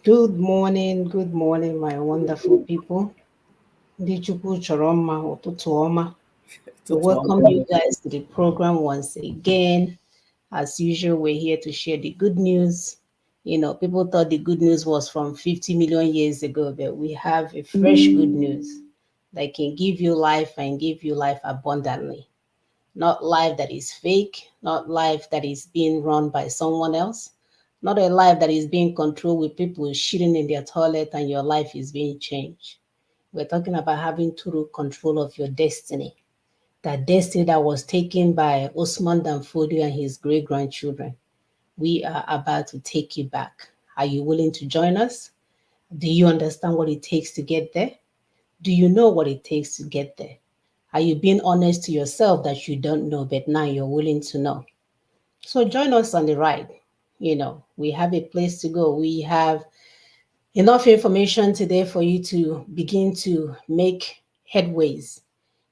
Good morning, my wonderful people. Ndị Chukwu chọrọ mma, ụtụtụ ọma. We welcome you guys to the program once again. As usual, we're here to share the good news. You know, people thought the good news was from 50 million years ago, but we have a fresh good news that can give you life and give you life abundantly. Not life that is fake, not life that is being run by someone else, not a life that is being controlled with people shitting in their toilet and your life is being changed. We're talking about having total control of your destiny. That destiny that was taken by Osman Danfodio and his great grandchildren. We are about to take you back. Are you willing to join us? Do you understand what it takes to get there? Do you know what it takes to get there? Are you being honest to yourself that you don't know, but now you're willing to know? So join us on the ride. You know, we have a place to go. We have enough information today for you to begin to make headways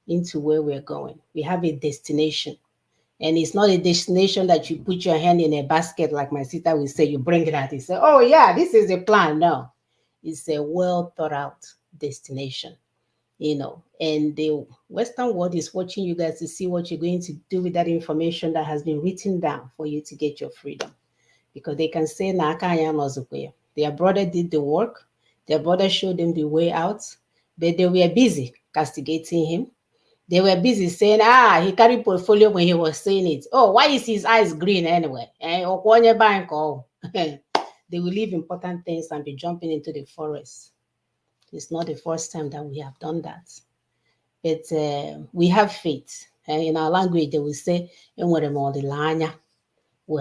into where we're going. We have a destination. And it's not a destination that you put your hand in a basket, like my sister will say, you bring it out. You say, oh, yeah, this is a plan. No, it's a well thought out destination, you know. And the Western world is watching you guys to see what you're going to do with that information that has been written down for you to get your freedom. Because they can say, their brother did the work, their brother showed them the way out, but they were busy castigating him. They were busy saying, he carried portfolio when he was saying it. Oh, why is his eyes green anyway? They will leave important things and be jumping into the forest. It's not the first time that we have done that. But we have faith. In our language, they will say, we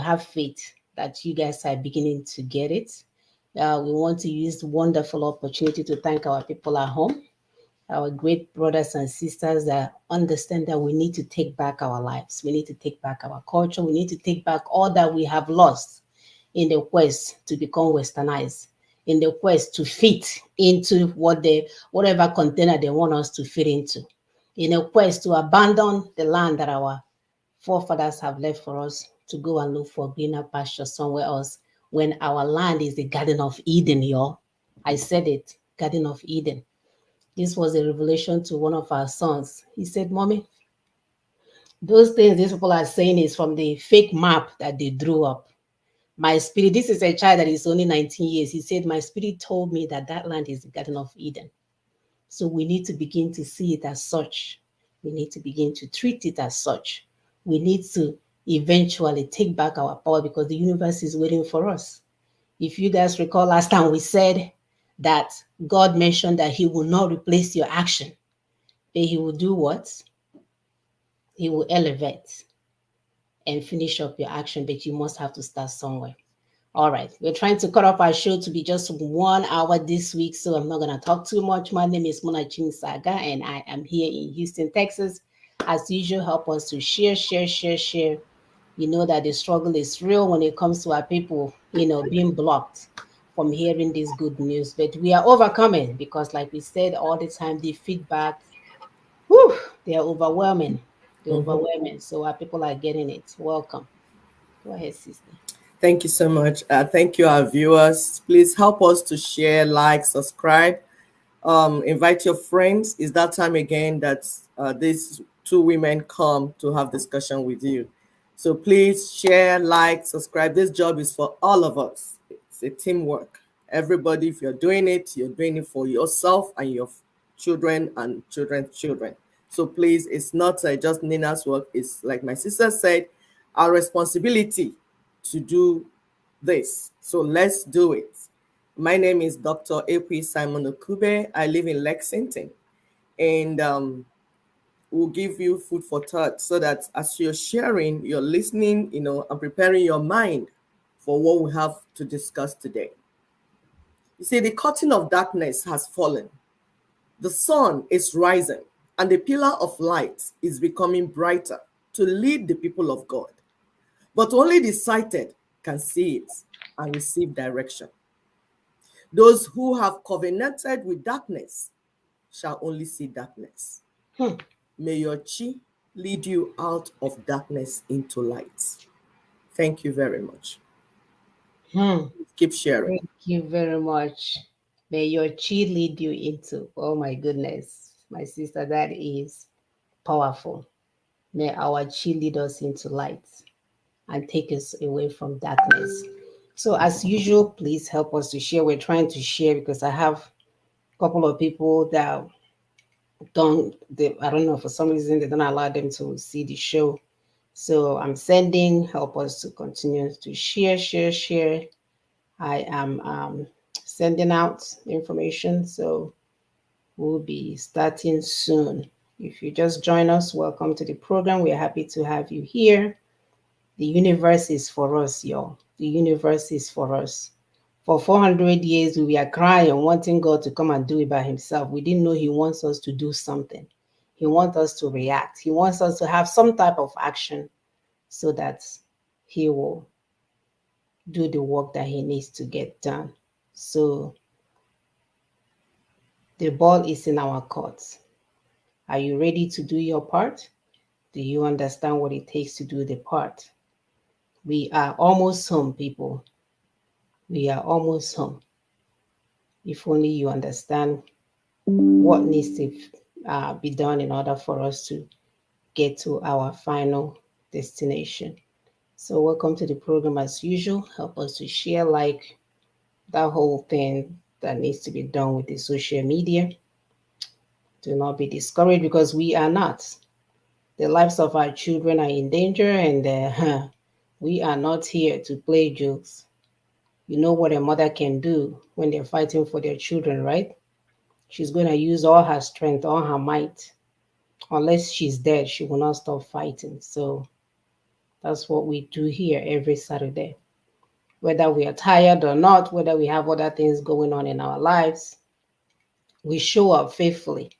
have faith that you guys are beginning to get it. We want to use the wonderful opportunity to thank our people at home, our great brothers and sisters that understand that we need to take back our lives. We need to take back our culture. We need to take back all that we have lost in the quest to become westernized, in the quest to fit into whatever container they want us to fit into, in a quest to abandon the land that our forefathers have left for us to go and look for greener pasture somewhere else when our land is the Garden of Eden, y'all. I said it, Garden of Eden. This was a revelation to one of our sons. He said, Mommy, those things these people are saying is from the fake map that they drew up. My spirit, this is a child that is only 19 years. He said, my spirit told me that that land is the Garden of Eden. So we need to begin to see it as such. We need to begin to treat it as such. We need to eventually take back our power because the universe is waiting for us. If you guys recall last time we said that God mentioned that he will not replace your action, but he will do what? He will elevate and finish up your action, but you must have to start somewhere. All right, we're trying to cut off our show to be just 1 hour this week, so I'm not going to talk too much. My name is Mona Saga, and I am here in Houston, Texas. As usual, help us to share. You know that the struggle is real when it comes to our people, being blocked from hearing this good news. But we are overcoming because, like we said all the time, the feedback, they are overwhelming. They're overwhelming. So our people are getting it. Welcome. Go ahead, sister. Thank you so much. Thank you, our viewers. Please help us to share, like, subscribe. Invite your friends. It's that time again that these two women come to have discussion with you. So please share, like, subscribe. This job is for all of us. It's a teamwork. Everybody, if you're doing it for yourself and your children and children's children. So please, it's not just Nina's work. It's like my sister said, our responsibility to do this. So let's do it. My name is Dr. A.P. Simon Okube. I live in Lexington. And we'll give you food for thought so that as you're sharing, you're listening, and preparing your mind for what we have to discuss today. You see, the curtain of darkness has fallen. The sun is rising, and the pillar of light is becoming brighter to lead the people of God. But only the sighted can see it and receive direction. Those who have covenanted with darkness shall only see darkness. May your chi lead you out of darkness into light. Thank you very much. Keep sharing. Thank you very much. May your chi lead you into, oh my goodness, my sister, that is powerful. May our chi lead us into light and take us away from darkness. So, as usual, please help us to share. We're trying to share because I have a couple of people that I don't know, for some reason, they don't allow them to see the show. So, I'm sending, help us to continue to share, share, share. I am sending out information. So, we'll be starting soon. If you just join us, welcome to the program. We're happy to have you here. The universe is for us, y'all. The universe is for us. For 400 years, we were crying, wanting God to come and do it by himself. We didn't know he wants us to do something. He wants us to react. He wants us to have some type of action so that he will do the work that he needs to get done. So the ball is in our court. Are you ready to do your part? Do you understand what it takes to do the part? We are almost home, people. We are almost home. If only you understand what needs to be done in order for us to get to our final destination. So, welcome to the program as usual. Help us to share, like that whole thing that needs to be done with the social media. Do not be discouraged because we are not. The lives of our children are in danger, and we are not here to play jokes. You know what a mother can do when they're fighting for their children, right? She's going to use all her strength, all her might. Unless she's dead, she will not stop fighting. So that's what we do here every Saturday. Whether we are tired or not, whether we have other things going on in our lives, we show up faithfully.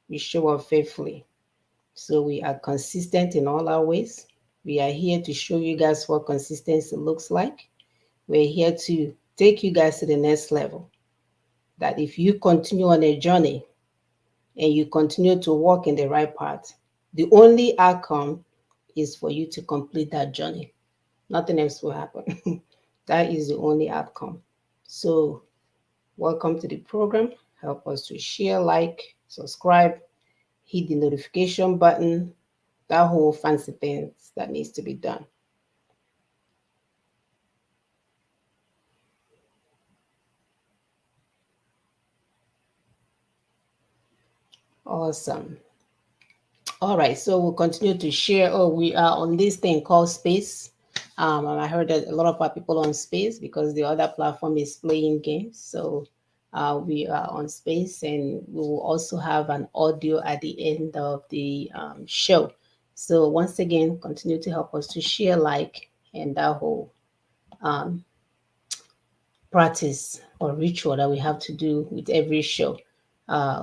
We show up faithfully. So we are consistent in all our ways. We are here to show you guys what consistency looks like. We're here to take you guys to the next level. That if you continue on a journey and you continue to walk in the right path, the only outcome is for you to complete that journey. Nothing else will happen. That is the only outcome. So, welcome to the program. Help us to share, like, subscribe, hit the notification button, that whole fancy things that needs to be done. Awesome. All right, so we'll continue to share. Oh, we are on this thing called Space. And I heard that a lot of our people on Space because the other platform is playing games. So we are on Space, and we will also have an audio at the end of the show. So once again, continue to help us to share, like, and that whole um, practice or ritual that we have to do with every show.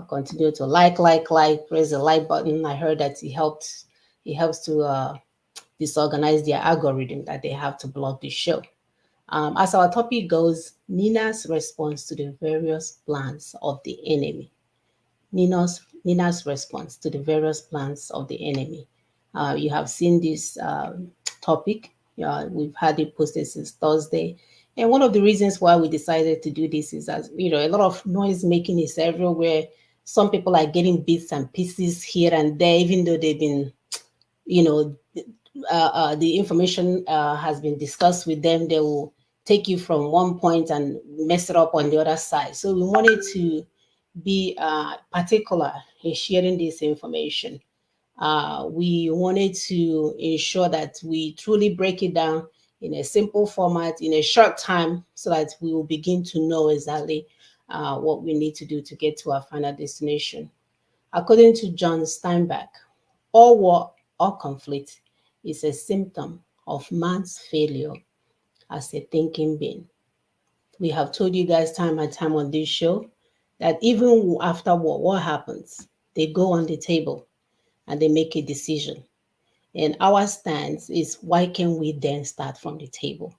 Continue to like, press the like button. I heard that it helps to disorganize their algorithm that they have to block the show. As our topic goes, Nina's response to the various plans of the enemy. Nina's response to the various plans of the enemy. You have seen this topic. We've had it posted since Thursday. And one of the reasons why we decided to do this is, as you know, a lot of noise making is everywhere. Some people are getting bits and pieces here and there, even though they've been, you know, the information has been discussed with them. They will take you from one point and mess it up on the other side. So we wanted to be particular in sharing this information. We wanted to ensure that we truly break it down in a simple format in a short time so that we will begin to know exactly what we need to do to get to our final destination. According to John Steinbeck, all war or conflict is a symptom of man's failure as a thinking being. We have told you guys time and time on this show that even after war, what happens? They go on the table and they make a decision. And our stance is, why can't we then start from the table?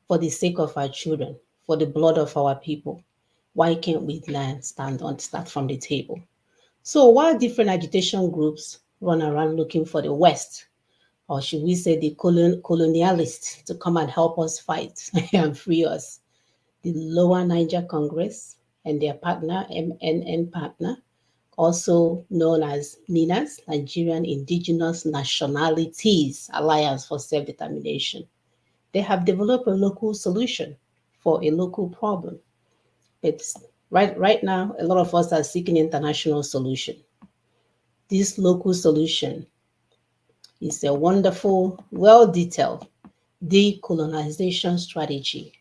For the sake of our children, for the blood of our people, why can't we then start from the table? So while different agitation groups run around looking for the West or should we say the colonialists, to come and help us fight and free us. The Lower Niger Congress and their partner, MNN partner, also known as NINAS, Nigerian Indigenous Nationalities Alliance for Self-Determination. They have developed a local solution for a local problem. It's right now, a lot of us are seeking international solution. This local solution is a wonderful, well-detailed decolonization strategy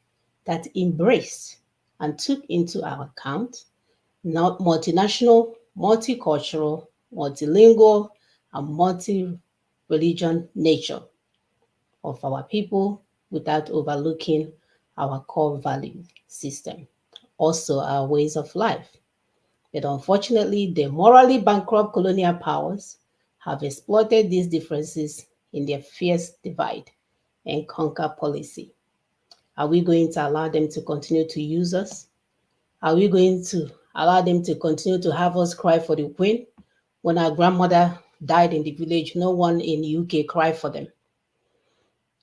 that embraced and took into account not multinational, multicultural, multilingual, and multi-religion nature of our people without overlooking our core value system, also our ways of life. But unfortunately, the morally bankrupt colonial powers have exploited these differences in their fierce divide and conquer policy. Are we going to allow them to continue to use us? Are we going to allow them to continue to have us cry for the queen? When our grandmother died in the village, no one in the UK cried for them.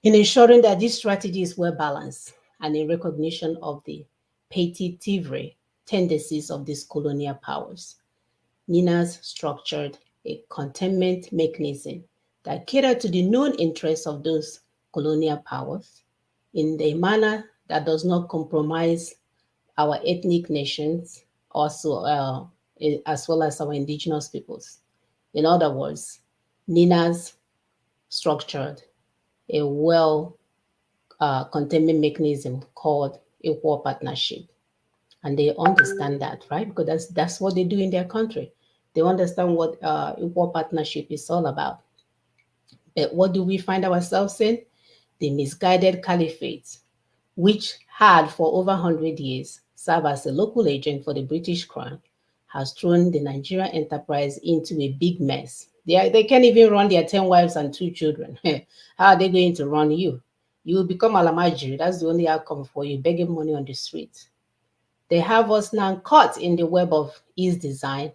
In ensuring that this strategy is well balanced and in recognition of the petty thievery tendencies of these colonial powers, NINAS structured a containment mechanism that catered to the known interests of those colonial powers in a manner that does not compromise our ethnic nations, also as well as our indigenous peoples. In other words, NINAS structured a well containment mechanism called equal partnership. And they understand that, right? Because that's what they do in their country. They understand what equal partnership is all about. But what do we find ourselves in? The misguided caliphate, which had for over 100 years served as a local agent for the British Crown, has thrown the Nigerian enterprise into a big mess. They can't even run their 10 wives and 2 children. How are they going to run you? You will become Alamajiri. That's the only outcome for you, begging money on the street. They have us now caught in the web of ease design,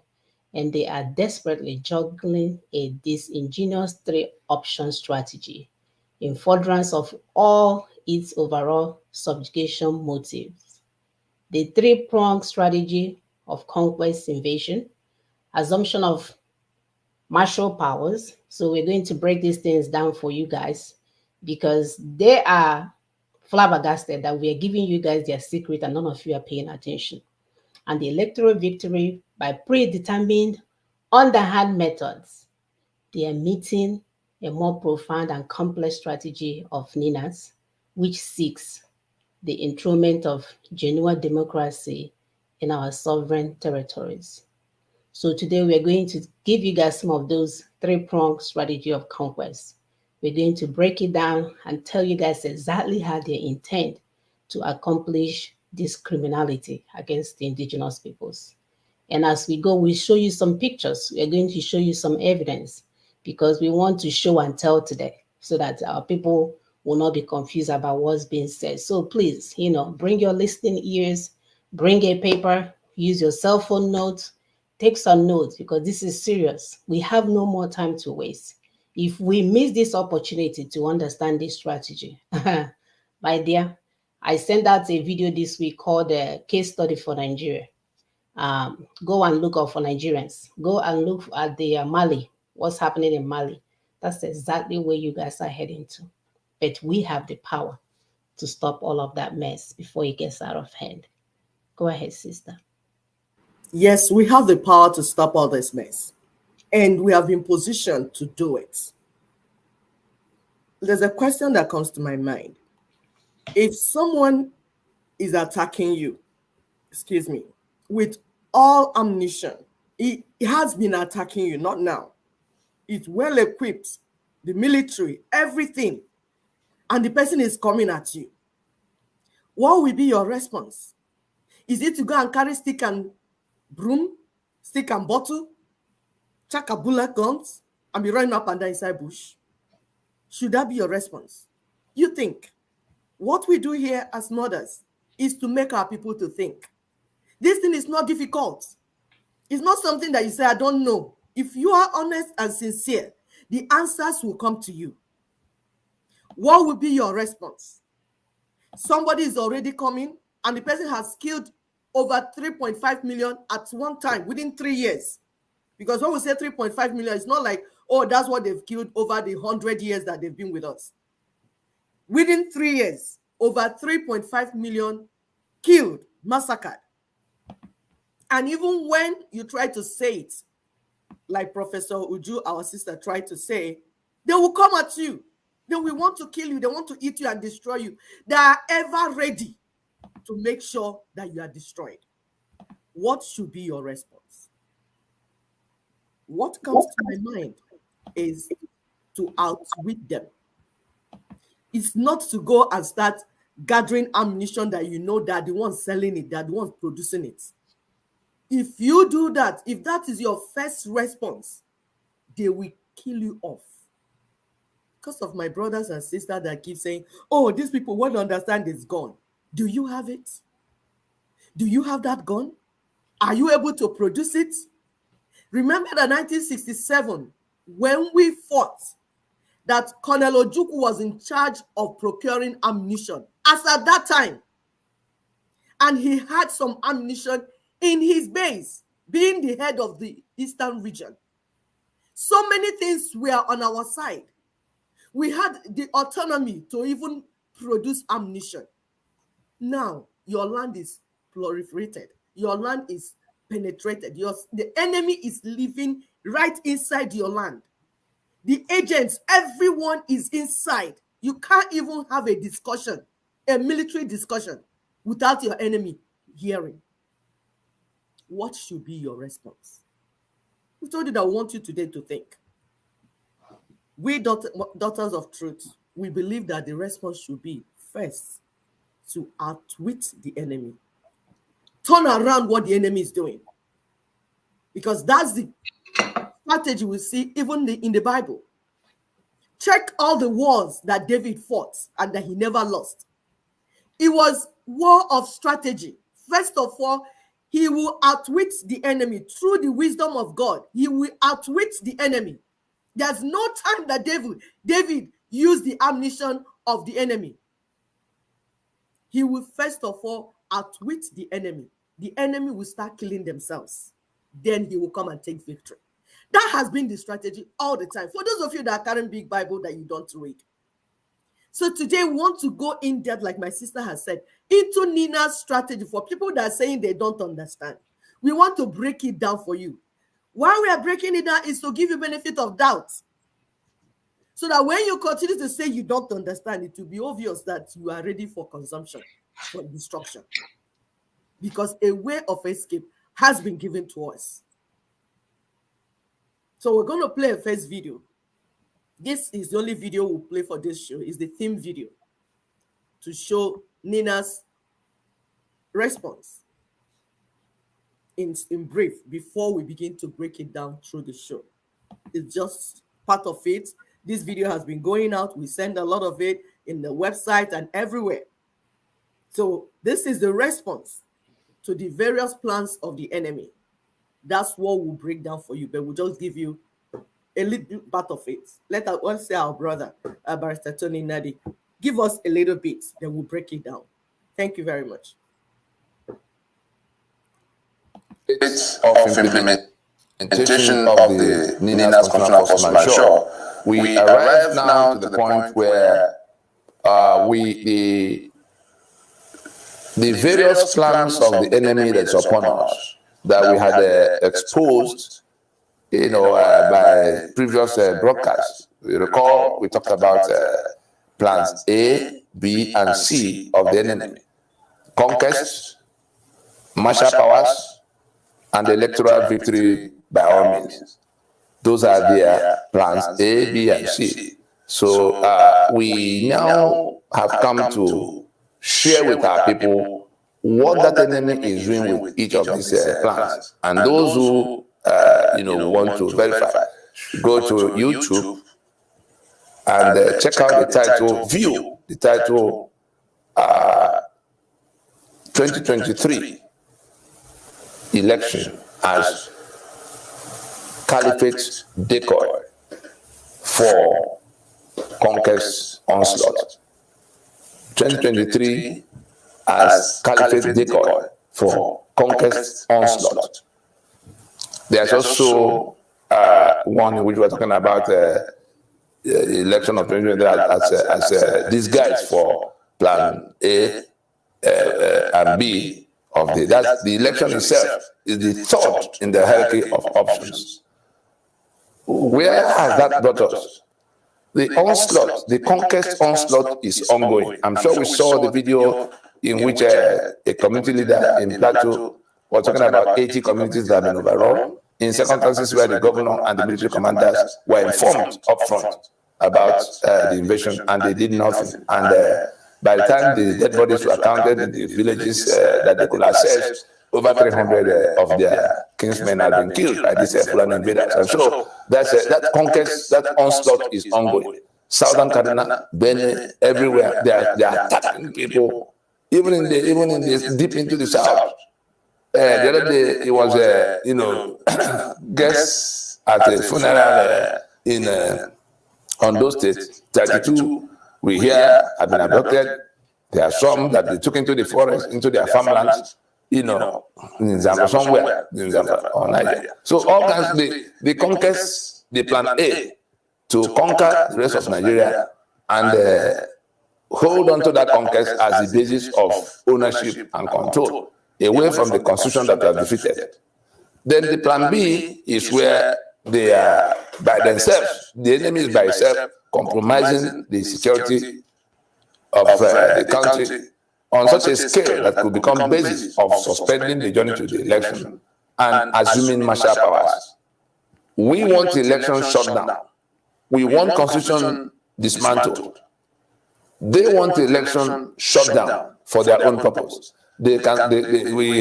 and they are desperately juggling a disingenuous 3-option strategy in furtherance of all its overall subjugation motives. The 3-pronged strategy of conquest invasion, assumption of martial powers. So we're going to break these things down for you guys because they are flabbergasted that we are giving you guys their secret and none of you are paying attention. And the electoral victory by predetermined underhand methods. They are meeting a more profound and complex strategy of NINAS, which seeks the enthronement of genuine democracy in our sovereign territories. So today we're going to give you guys some of those 3-pronged strategy of conquest. We're going to break it down and tell you guys exactly how they intend to accomplish this criminality against the indigenous peoples. And as we go, we show you some pictures. We're going to show you some evidence because we want to show and tell today so that our people will not be confused about what's being said. So please, bring your listening ears, bring a paper, use your cell phone notes, take some notes because this is serious. We have no more time to waste. If we miss this opportunity to understand this strategy, my dear, I sent out a video this week called the Case Study for Nigeria. Go and look up for Nigerians. Go and look at the Mali, what's happening in Mali. That's exactly where you guys are heading to. But we have the power to stop all of that mess before it gets out of hand. Go ahead, sister. Yes, we have the power to stop all this mess, and we have been positioned to do it. There's a question that comes to my mind. If someone is attacking you, with all ammunition, he has been attacking you, not now. It's well equipped, the military, everything, and the person is coming at you. What will be your response? Is it to go and carry stick and broom, stick and bottle, chuck a bullet guns, and be running up and down inside bush? Should that be your response? You think. What we do here as mothers is to make our people to think. This thing is not difficult. It's not something that you say, I don't know. If you are honest and sincere, the answers will come to you. what will be your response? Somebody is already coming and the person has killed over 3.5 million at one time within 3 years. Because when we say 3.5 million, it's not like, oh, that's what they've killed over the 100 years that they've been with us. Within 3 years, over 3.5 million killed, massacred. And even when you try to say it, like Professor Uju, our sister, tried to say, they will come at you. They will want to kill you. They want to eat you and destroy you. They are ever ready to make sure that you are destroyed. What should be your response? What comes to my mind is to outwit them. It's not to go and start gathering ammunition that you know that the ones selling it, that the ones producing it. If you do that, if that is your first response, they will kill you off. Because of my brothers and sisters that keep saying, oh, these people won't understand it's gone. Do you have it? Do you have that gun? Are you able to produce it? Remember that 1967, when we fought, that Colonel Ojukwu was in charge of procuring ammunition as at that time. And he had some ammunition in his base, being the head of the Eastern region. So many things were on our side. We had the autonomy to even produce ammunition. Now, your land is proliferated. Your land is penetrated. The enemy is living right inside your land. The agents, everyone is inside. You can't even have a discussion, a military discussion, without your enemy hearing. What should be your response? We told you that we want you today to think. We daughters of truth, we believe that the response should be first to outwit the enemy. Turn around what the enemy is doing. Because that's the strategy we see even in the Bible. Check all the wars that David fought and that he never lost. It was war of strategy. First of all, he will outwit the enemy through the wisdom of God. He will outwit the enemy. There's no time that David used the ammunition of the enemy. He will first of all outwit the enemy. The enemy will start killing themselves. Then he will come and take victory. That has been the strategy all the time. For those of you that are carrying big Bible that you don't read. So today we want to go in depth, like my sister has said, into NINAS strategy for people that are saying they don't understand. We want to break it down for you. Why we are breaking it down is to give you benefit of doubt. So that when you continue to say you don't understand, it will be obvious that you are ready for consumption, for destruction. Because a way of escape has been given to us. So we're going to play a first video. This is the only video we'll play for this show. It's the theme video to show NINA's response in brief before we begin to break it down through the show. It's just part of it. This video has been going out. We send a lot of it in the website and everywhere. So this is the response to the various plans of the enemy. That's what we'll break down for you, but we'll just give you a little part of it. Let's say our brother, Barrister Tony Nadi, give us a little bit, then we'll break it down. Thank you very much. It's of implementation of the NINAS Constitutional Force Majeure. We arrive now to the point where the various plans of the enemy that's upon us that we had exposed, by previous broadcasts. We recall we talked about plans A, B, and C of the enemy: conquest, martial powers, and electoral victory by all means. Those are their plans A, B, and C. So we now have come to share with our people what that enemy is doing with each of these plans. And those who want to verify, go to YouTube and check out the title, view the title 2023 election as Caliphate decoy for conquest onslaught. 2023 as caliphate decoy for conquest onslaught. There's also one in which we're talking about the election of 2023 as disguise for plan A and B of the election itself is the third in the hierarchy of options. Where has that brought us? The onslaught, the conquest onslaught is ongoing. I'm sure we saw the video in which a community leader in Plateau was talking about 80 communities that have been overrun in circumstances where the governor and the military commanders were informed upfront about the invasion and they did nothing. And by the time the dead bodies were counted in the villages that they could access, over 300 of their kinsmen had been killed by these Fulani invaders. And so that conquest, that onslaught is ongoing. Southern Kaduna, Benin, everywhere, they are attacking people, even in this deep into the south. The other day, it was guests at a funeral in Ondo State. 32 we hear have been abducted. There are some that they took into the forest, into their farmlands, in Zambia somewhere, in Zambia or Nigeria. So all kinds, the conquest, the plan A, to conquer the rest of Nigeria and hold on to that conquest as the basis of ownership and control, away from the constitution that we have defeated. Then the plan B is where they are by themselves, the enemy is by itself, compromising the security of the country on such a scale that could become basis of suspending the journey to the election and assuming martial powers. We want the election shut down. We want constitution dismantled. They want the election shut down for their own purpose. We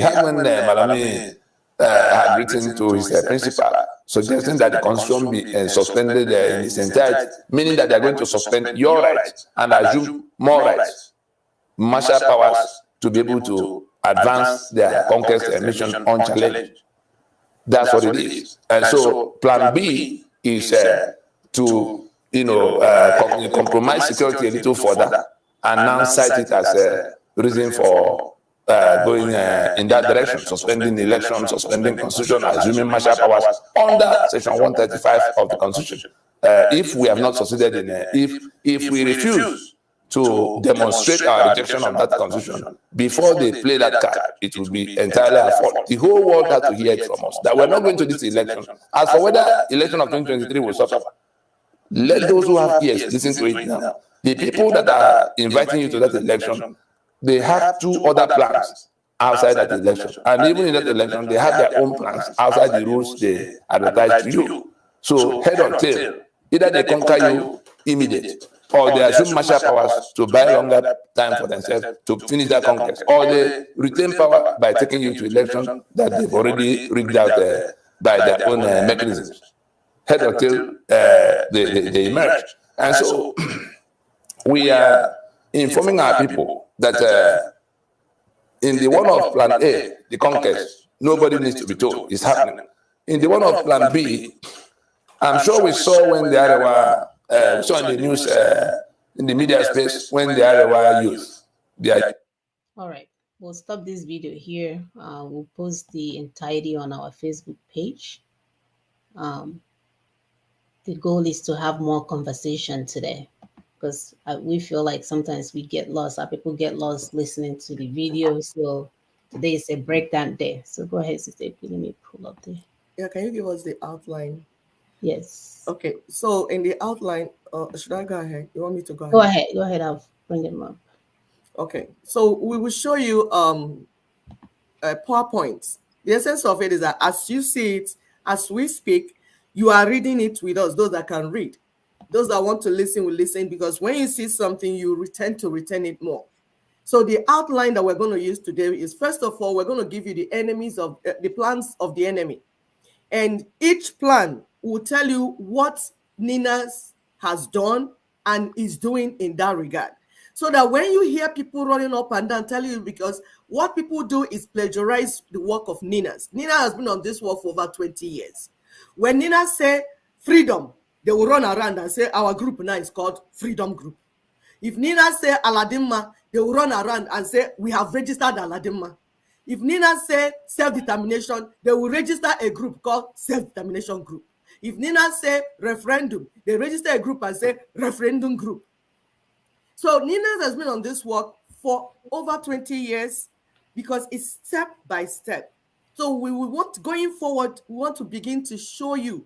have when Malami had written to his principal, suggesting that the constitution be suspended in its entirety, meaning that they are going to suspend your rights and assume more rights, martial powers, to be able to advance their conquest mission unchallenged. That's what it is. And so plan B is to compromise security a little further and now cite it as a reason for going in that direction, suspending the election, suspending constitution, assuming martial powers under section 135 of the constitution. If we have not succeeded in if we refuse to demonstrate our rejection of that constitution before they play that card, it will be entirely our fault. The whole world has to hear it from us that we're not going to this election. As for whether election of 2023 will suffer, let those who have ears listen to it now. The people that are inviting you to that election, they have two other plans outside that election. And even in that election, they have their own plans outside the rules they advertise to you. So head or tail, either they conquer you immediately, or they assume martial powers to buy longer time for themselves to finish that conquest, or they retain power by taking you to election that they've already rigged out by their own mechanisms. Head or tail, they emerge. And so we are informing our people that in the one of plan A, the conquest, nobody needs to be told it's happening. In the one of plan B, I'm sure we saw when the Arewa, saw in the news, in the media space, when the Arewa youth. All right, we'll stop this video here. We'll post the entirety on our Facebook page. The goal is to have more conversation today, because we feel like sometimes we get lost. Our people get lost listening to the video. So today is a breakdown day. So go ahead, Sister. Let me pull up the. Yeah, can you give us the outline? Yes. Okay, so in the outline, should I go ahead? You want me to go ahead? Go ahead. I'll bring them up. Okay, so we will show you PowerPoints. The essence of it is that as you see it, as we speak, you are reading it with us, those that can read. Those that want to listen will listen, because when you see something, you tend to retain it more. So the outline that we're going to use today is, first of all, we're going to give you the enemies of the plans of the enemy. And each plan will tell you what NINAS has done and is doing in that regard. So that when you hear people running up and down telling you, because what people do is plagiarize the work of NINAS. NINAS has been on this work for over 20 years. When NINAS say freedom, they will run around and say our group now is called Freedom Group. If NINAS say Aladimma, they will run around and say we have registered Aladimma. If NINAS say self-determination, they will register a group called self-determination group. If NINAS say referendum, they register a group and say referendum group. So NINAS has been on this work for over 20 years because it's step by step. So we want, going forward, we want to begin to show you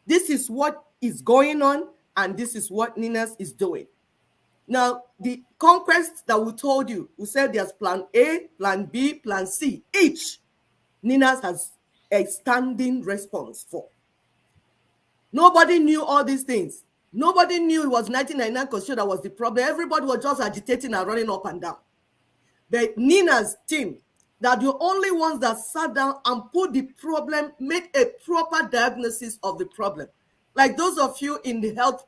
this is what is going on and this is what NINAS is doing. Now, the conquest that we told you, we said there's plan A, plan B, plan C. Each NINAS has a standing response for. Nobody knew all these things. Nobody knew it was 1999 constitution that was the problem. Everybody was just agitating and running up and down. The NINAS team, that the only ones that sat down and put the problem, made a proper diagnosis of the problem. Like those of you in the health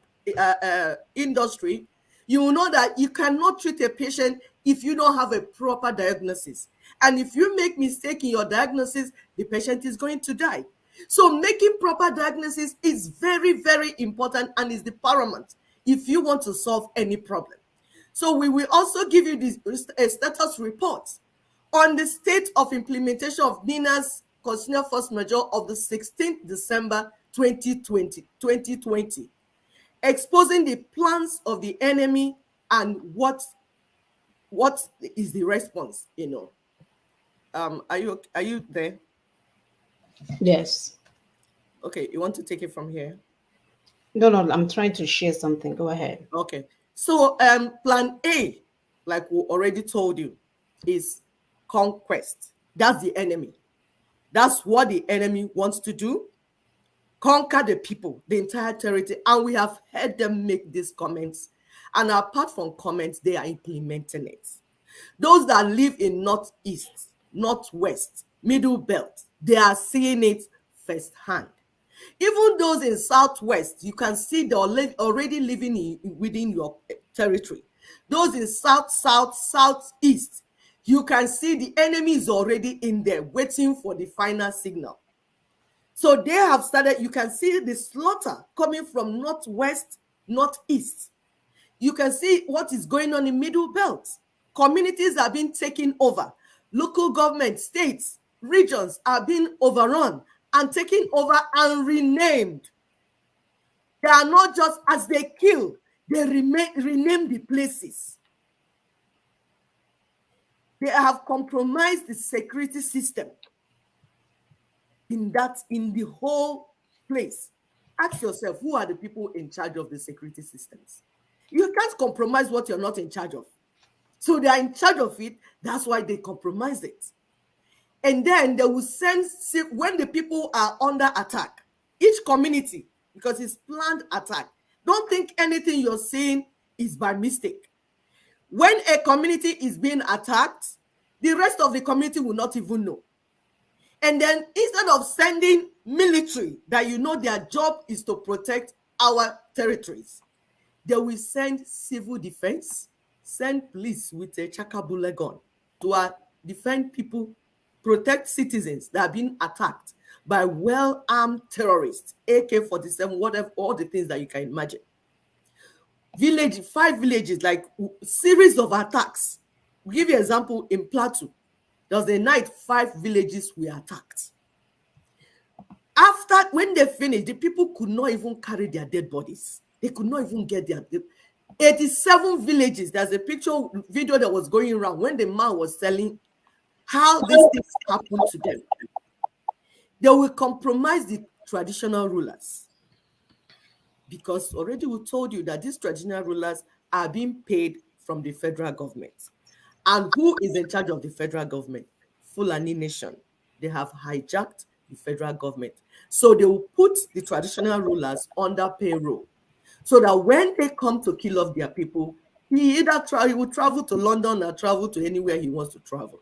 industry, you will know that you cannot treat a patient if you don't have a proper diagnosis. And if you make mistake in your diagnosis, the patient is going to die. So making proper diagnosis is very, very important and is the paramount if you want to solve any problem. So we will also give you this a status report on the state of implementation of NINAS Constitutional Force Majeure of the 16th December 2020, exposing the plans of the enemy and what is the response, you know. Are you there? Yes. Okay, you want to take it from here? No, I'm trying to share something. Go ahead. Okay. So plan A, like we already told you, is conquest. That's the enemy. That's what the enemy wants to do. Conquer the people, the entire territory. And we have heard them make these comments. And apart from comments, they are implementing it. Those that live in Northeast, Northwest, Middle Belt, they are seeing it firsthand. Even those in Southwest, you can see they're already living within your territory. Those in South, Southeast, you can see the enemy is already in there waiting for the final signal. So they have started, you can see the slaughter coming from Northwest, Northeast. You can see what is going on in Middle Belt. Communities are being taken over. Local government, states, regions are being overrun and taken over and renamed. They are not just as they kill, they rename the places. They have compromised the security system in the whole place. Ask yourself, who are the people in charge of the security systems? You can't compromise what you're not in charge of. So they are in charge of it. That's why they compromise it. And then they will send, when the people are under attack, each community, because it's planned attack, don't think anything you're saying is by mistake. When a community is being attacked, the rest of the community will not even know. And then instead of sending military that you know their job is to protect our territories, they will send civil defense, send police with a chakabule gun to defend people, protect citizens that are being attacked by well-armed terrorists, AK-47, whatever, all the things that you can imagine. 5 villages, like series of attacks. I'll give you an example in Plateau. There was a night 5 villages were attacked. After, when they finished, the people could not even carry their dead bodies. They could not even get their 87 villages. There's a video that was going around when the man was telling how these things happened to them. They will compromise the traditional rulers. Because already we told you that these traditional rulers are being paid from the federal government. And who is in charge of the federal government? Fulani Nation. They have hijacked the federal government. So they will put the traditional rulers under payroll. So that when they come to kill off their people, he will travel to London or travel to anywhere he wants to travel.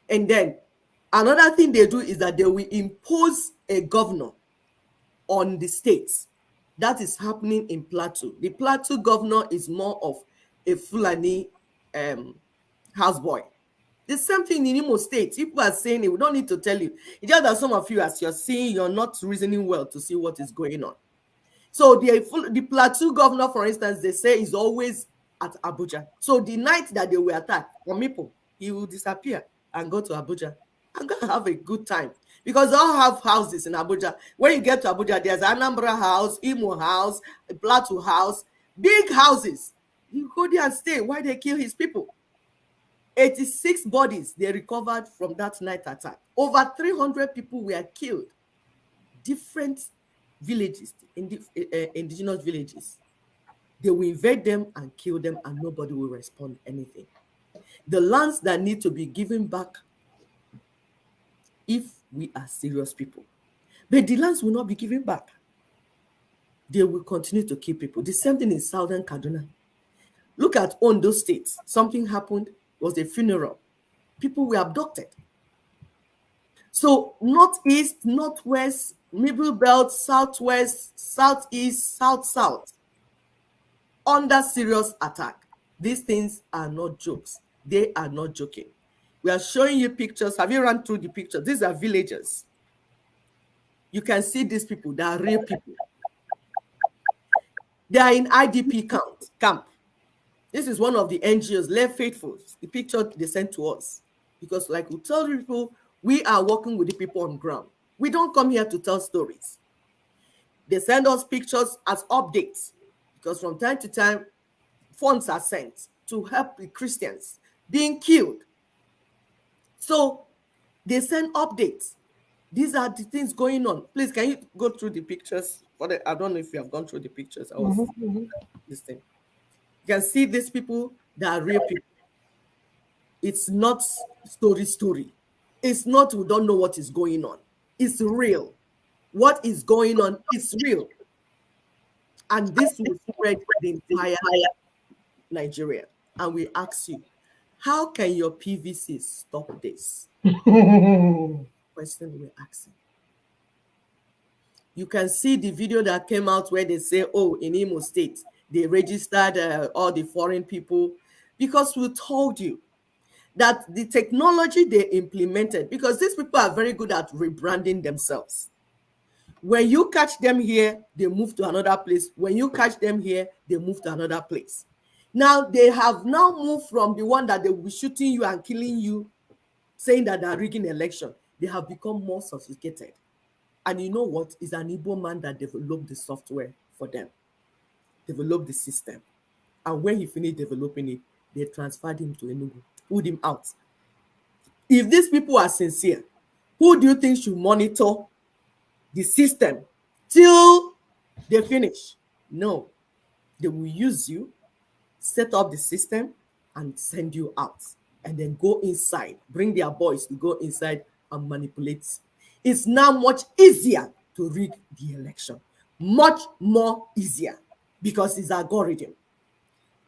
And then another thing they do is that they will impose a governor on the states. That is happening in Plateau. The Plateau governor is more of a Fulani houseboy. The same thing in Imo State. People are saying it. We don't need to tell you. It's just that some of you, as you're seeing, you're not reasoning well to see what is going on. So the Plateau governor, for instance, they say is always at Abuja. So the night that they were attacked from Mipo, he will disappear and go to Abuja. I'm going to have a good time because they all have houses in Abuja. When you get to Abuja, there's Anambra house, Imo house, Plateau house, big houses. You go there and stay while they kill his people. 86 bodies they recovered from that night attack. Over 300 people were killed. Different villages, indigenous villages. They will invade them and kill them and nobody will respond anything. The lands that need to be given back if we are serious people. But the lands will not be given back. They will continue to kill people. The same thing in Southern Kaduna. Look at Ondo State. Something happened, it was a funeral. People were abducted. So northeast, northwest, middle belt, southwest, southeast, south, under serious attack. These things are not jokes. They are not joking. We are showing you pictures. Have you run through the pictures? These are villagers. You can see these people. They are real people. They are in IDP camp. This is one of the NGOs, Left Faithful, the picture they sent to us. Because like we tell people, we are working with the people on ground. We don't come here to tell stories. They send us pictures as updates because from time to time, funds are sent to help the Christians being killed. So they send updates. These are the things going on. Please, can you go through the pictures? I don't know if you have gone through the pictures. I was listening. You can see these people that are real people. It's not story. It's not we don't know what is going on. It's real. What is going on is real. And this will spread the entire Nigeria. And we ask you, how can your PVC stop this? Question we're asking. You can see the video that came out where they say, oh, in Imo State, they registered all the foreign people because we told you that the technology they implemented, because these people are very good at rebranding themselves. When you catch them here, they move to another place. When you catch them here, they move to another place. Now, they have now moved from the one that they will be shooting you and killing you, saying that they are rigging election. They have become more sophisticated. And you know what? It's an Igbo man that developed the software for them, developed the system. And when he finished developing it, they transferred him to Enugu, pulled him out. If these people are sincere, who do you think should monitor the system till they finish? No, they will use you, set up the system, and send you out. And then go inside, bring their boys to go inside and manipulate. It's now much easier to rig the election. Much more easier because it's algorithm.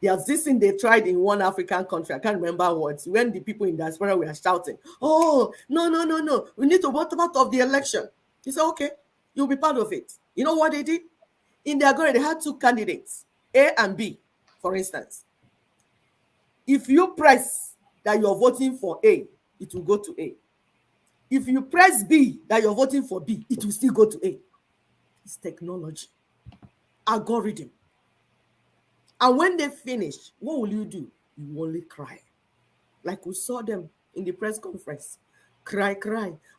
There's this thing they tried in one African country. I can't remember what. When the people in diaspora were shouting, oh, no. We need to vote out of the election. He said, okay, you'll be part of it. You know what they did? In the algorithm, they had two candidates, A and B, for instance. If you press that you're voting for A, it will go to A. If you press B, that you're voting for B, it will still go to A. It's technology, algorithm. And when they finish, what will you do? You only cry. Like we saw them in the press conference. Cry.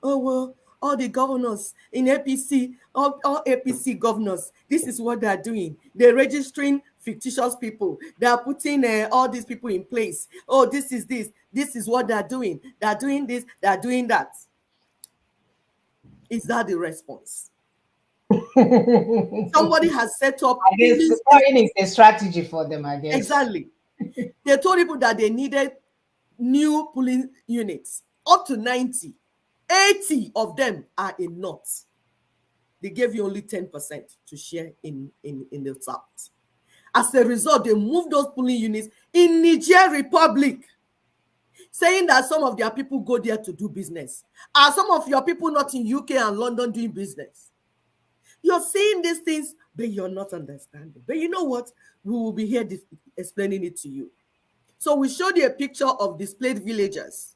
Oh, well, all the governors in APC, all APC governors, this is what they're doing. They're registering fictitious people. They are putting all these people in place. Oh, this is this. This is what they're doing. They're doing this. They're doing that. Is that the response? Somebody has set up. I guess the point is a strategy for them, I guess. Exactly. They told people that they needed new polling units, up to 90. 80 of them are in North. They gave you only 10% to share in the South. As a result, they moved those polling units in Niger Republic, saying that some of their people go there to do business. Are some of your people not in UK and London doing business? You're seeing these things, but you're not understanding. But you know what? We will be here explaining it to you. So we showed you a picture of displaced villagers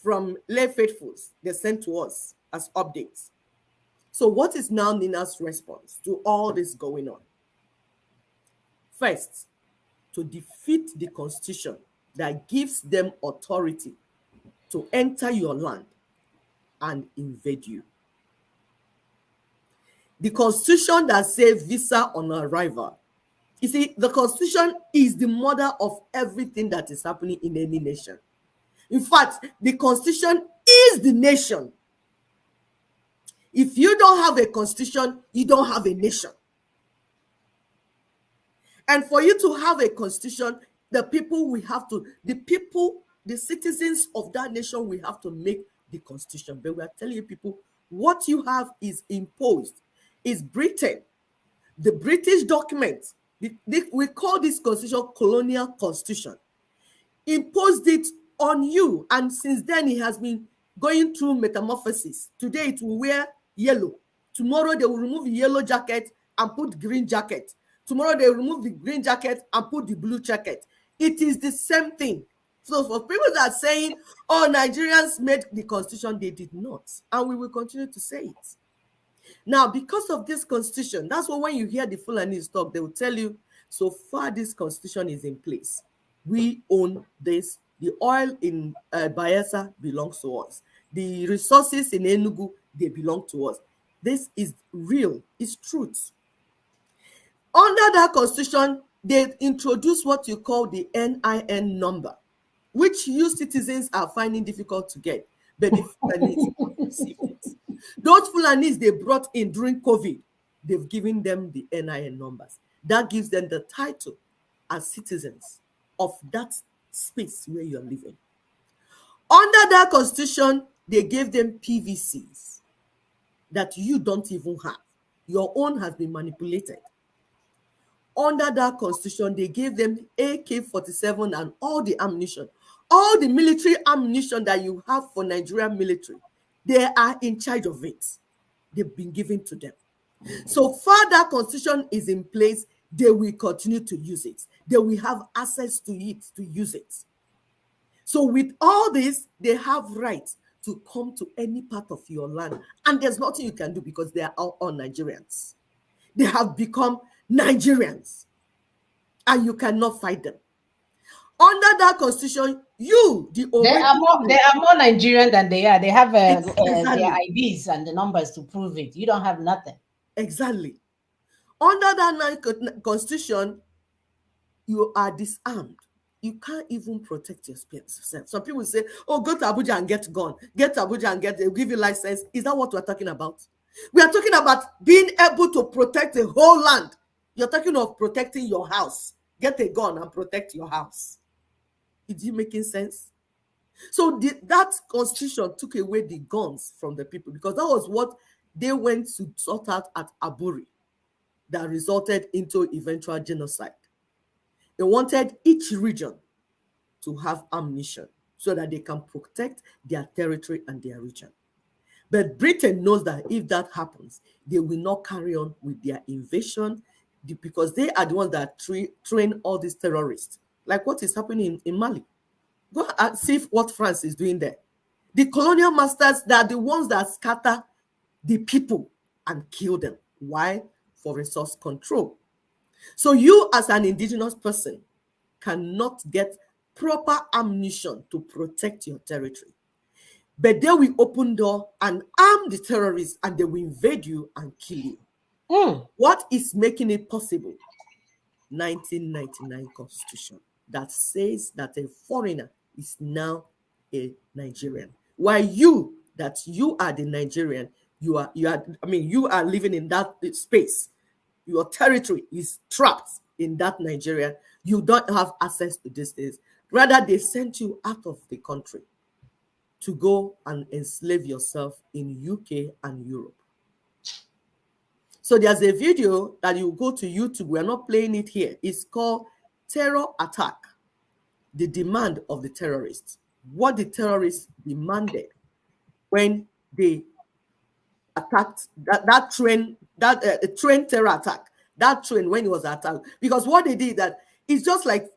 from Lay Faithfuls. They sent to us as updates. So what is now NINA's response to all this going on? First, to defeat the constitution that gives them authority to enter your land and invade you. The constitution that says visa on arrival. You see, the constitution is the mother of everything that is happening in any nation. In fact, the constitution is the nation. If you don't have a constitution, you don't have a nation. And for you to have a constitution, the citizens of that nation will have to make the constitution. But we are telling you people, what you have is imposed. Is Britain, the British document. We call this constitution colonial constitution. Imposed it on you, and since then it has been going through metamorphosis. Today it will wear yellow. Tomorrow they will remove the yellow jacket and put green jacket. Tomorrow they will remove the green jacket and put the blue jacket. It is the same thing. So for people that are saying, oh, Nigerians made the constitution, they did not. And we will continue to say it. Now, because of this constitution, that's why when you hear the Fulanis talk, they will tell you, so far this constitution is in place. We own this. The oil in Bayelsa belongs to us. The resources in Enugu, they belong to us. This is real. It's truth. Under that constitution, they introduced what you call the NIN number, which you citizens are finding difficult to get. But the Fulanis received it. Those Fulanis they brought in during COVID, they've given them the NIN numbers. That gives them the title as citizens of that space where you're living. Under that constitution, they gave them PVCs that you don't even have. Your own has been manipulated. Under that constitution, they gave them AK-47 and all the ammunition. All the military ammunition that you have for Nigerian military, they are in charge of it. They've been given to them. So far that constitution is in place, they will continue to use it. They will have access to it, to use it. So with all this, they have rights to come to any part of your land. And there's nothing you can do because they are all Nigerians. They have become Nigerians. And you cannot fight them. Under that constitution, they are more Nigerian than they are. They have their IDs and the numbers to prove it. You don't have nothing. Exactly. Under that constitution, you are disarmed. You can't even protect yourself. Some people say, oh, go to Abuja and get gun. Get to Abuja and they'll give you license. Is that what we're talking about? We are talking about being able to protect the whole land. You're talking of protecting your house. Get a gun and protect your house. Is it making sense? So that constitution took away the guns from the people because that was what they went to sort out at Aburi that resulted into eventual genocide. They wanted each region to have ammunition so that they can protect their territory and their region. But Britain knows that if that happens, they will not carry on with their invasion because they are the ones that train all these terrorists. Like what is happening in Mali. Go and see what France is doing there. The colonial masters, they are the ones that scatter the people and kill them. Why? For resource control. So you as an indigenous person cannot get proper ammunition to protect your territory. But they will open door and arm the terrorists and they will invade you and kill you. What is making it possible? 1999 Constitution that says that a foreigner is now a Nigerian. While you are the Nigerian, you are living in that space. Your territory is trapped in that Nigeria. You don't have access to these things. Rather, they sent you out of the country to go and enslave yourself in UK and Europe. So there's a video that you go to YouTube. We're not playing it here. It's called Terror Attack, the Demand of the Terrorists. What the terrorists demanded when they attacked that train, train terror attack, that train when it was attacked. Because what they did, that it's just like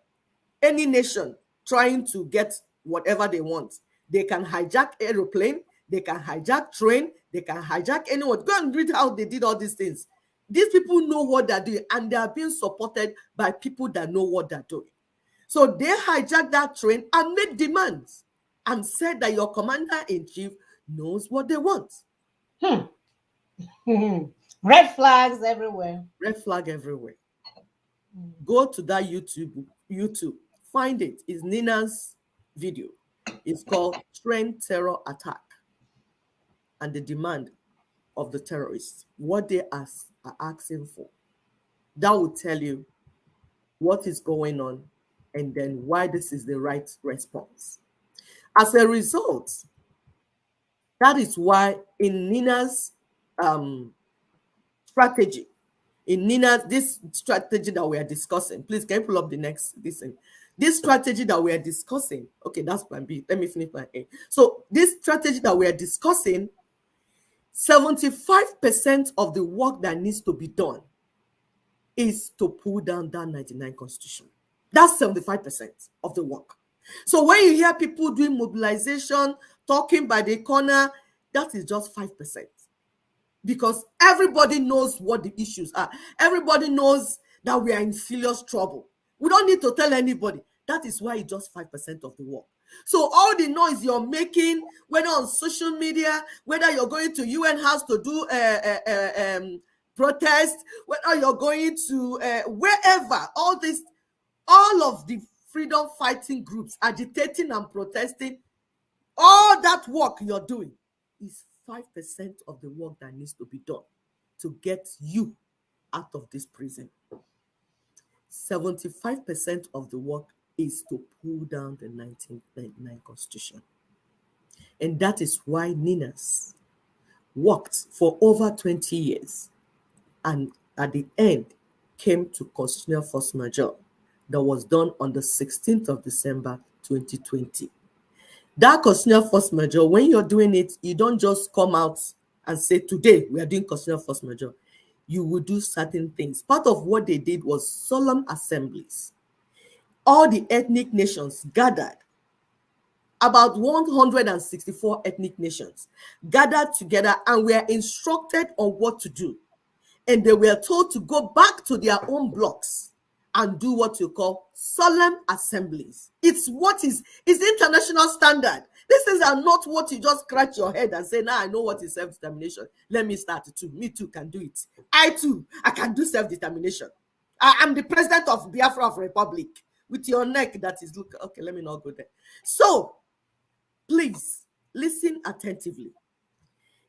any nation trying to get whatever they want. They can hijack aeroplane, they can hijack train, they can hijack anyone. Go and read how they did all these things. These people know what they're doing, and they are being supported by people that know what they're doing. So they hijacked that train and made demands and said that your commander-in-chief knows what they want. Red flags everywhere. Red flag everywhere. Go to that YouTube, find it. It's NINAS video. It's called Train Terror Attack and the demand of the terrorists, what they are asking for. That will tell you what is going on and then why this is the right response. As a result, that is why in NINA's strategy, in NINA's, this strategy that we are discussing, please can you pull up the next thing? This strategy that we are discussing, okay, that's plan B. Let me finish plan A. So this strategy that we are discussing, 75% of the work that needs to be done is to pull down that 99 Constitution. That's 75% of the work. So when you hear people doing mobilization, talking by the corner, that is just 5%. Because everybody knows what the issues are. Everybody knows that we are in serious trouble. We don't need to tell anybody. That is why it's just 5% of the work. So all the noise you're making, whether on social media, whether you're going to UN House to do protest, whether you're going to wherever, all of the freedom fighting groups agitating and protesting, all that work you're doing is 5% of the work that needs to be done to get you out of this prison. 75% of the work is to pull down the 1999 Constitution. And that is why NINAS worked for over 20 years and at the end came to constitutional force majeure that was done on the 16th of December 2020. That constitutional force majeure, when you're doing it, you don't just come out and say, today we are doing constitutional force majeure. You will do certain things. Part of what they did was solemn assemblies. All the ethnic nations gathered, about 164 ethnic nations gathered together and were instructed on what to do. And they were told to go back to their own blocks and do what you call solemn assemblies. It's international standard. These things are not what you just scratch your head and say, I know what is self-determination. Let me start too. Me too can do it. I can do self-determination. I'm the president of Biafra of Republic. With your neck that is, look, okay, let me not go there. So, please, listen attentively.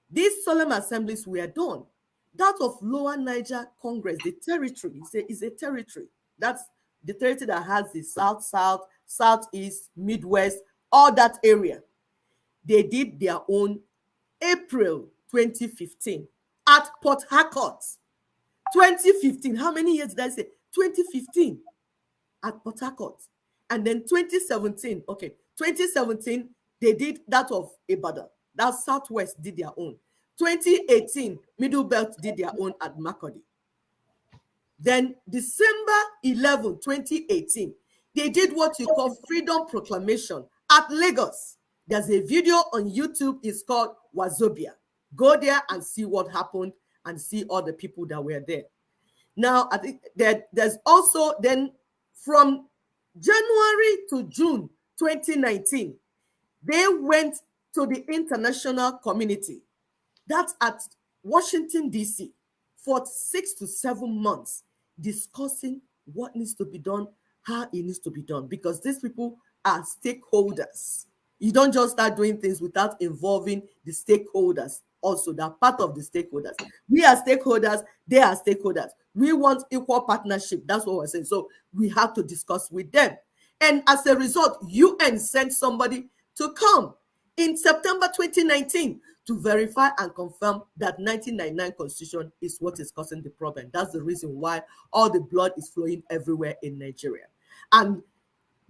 These solemn assemblies were done. That of Lower Niger Congress, the territory, is a territory. That's the territory that has the South, Southeast, Midwest, all that area. They did their own April 2015 at Port Harcourt. 2015, how many years did I say? 2015 at Port Harcourt. And then 2017, they did that of Ibadan. That Southwest did their own. 2018, Middle Belt did their own at Makurdi. Then December 11, 2018, they did what you call Freedom Proclamation at Lagos. There's a video on YouTube. It's called Wazobia. Go there and see what happened and see all the people that were there. Now, I think that there's also then from January to June 2019, they went to the international community. That's at Washington, D.C. for 6 to 7 months discussing what needs to be done, how it needs to be done, because these people are stakeholders. You don't just start doing things without involving the stakeholders. Also, they're part of the stakeholders. We are stakeholders, they are stakeholders. We want equal partnership. That's what we're saying. So we have to discuss with them. And as a result, UN sent somebody to come in September 2019 to verify and confirm that 1999 Constitution is what is causing the problem. That's the reason why all the blood is flowing everywhere in Nigeria. And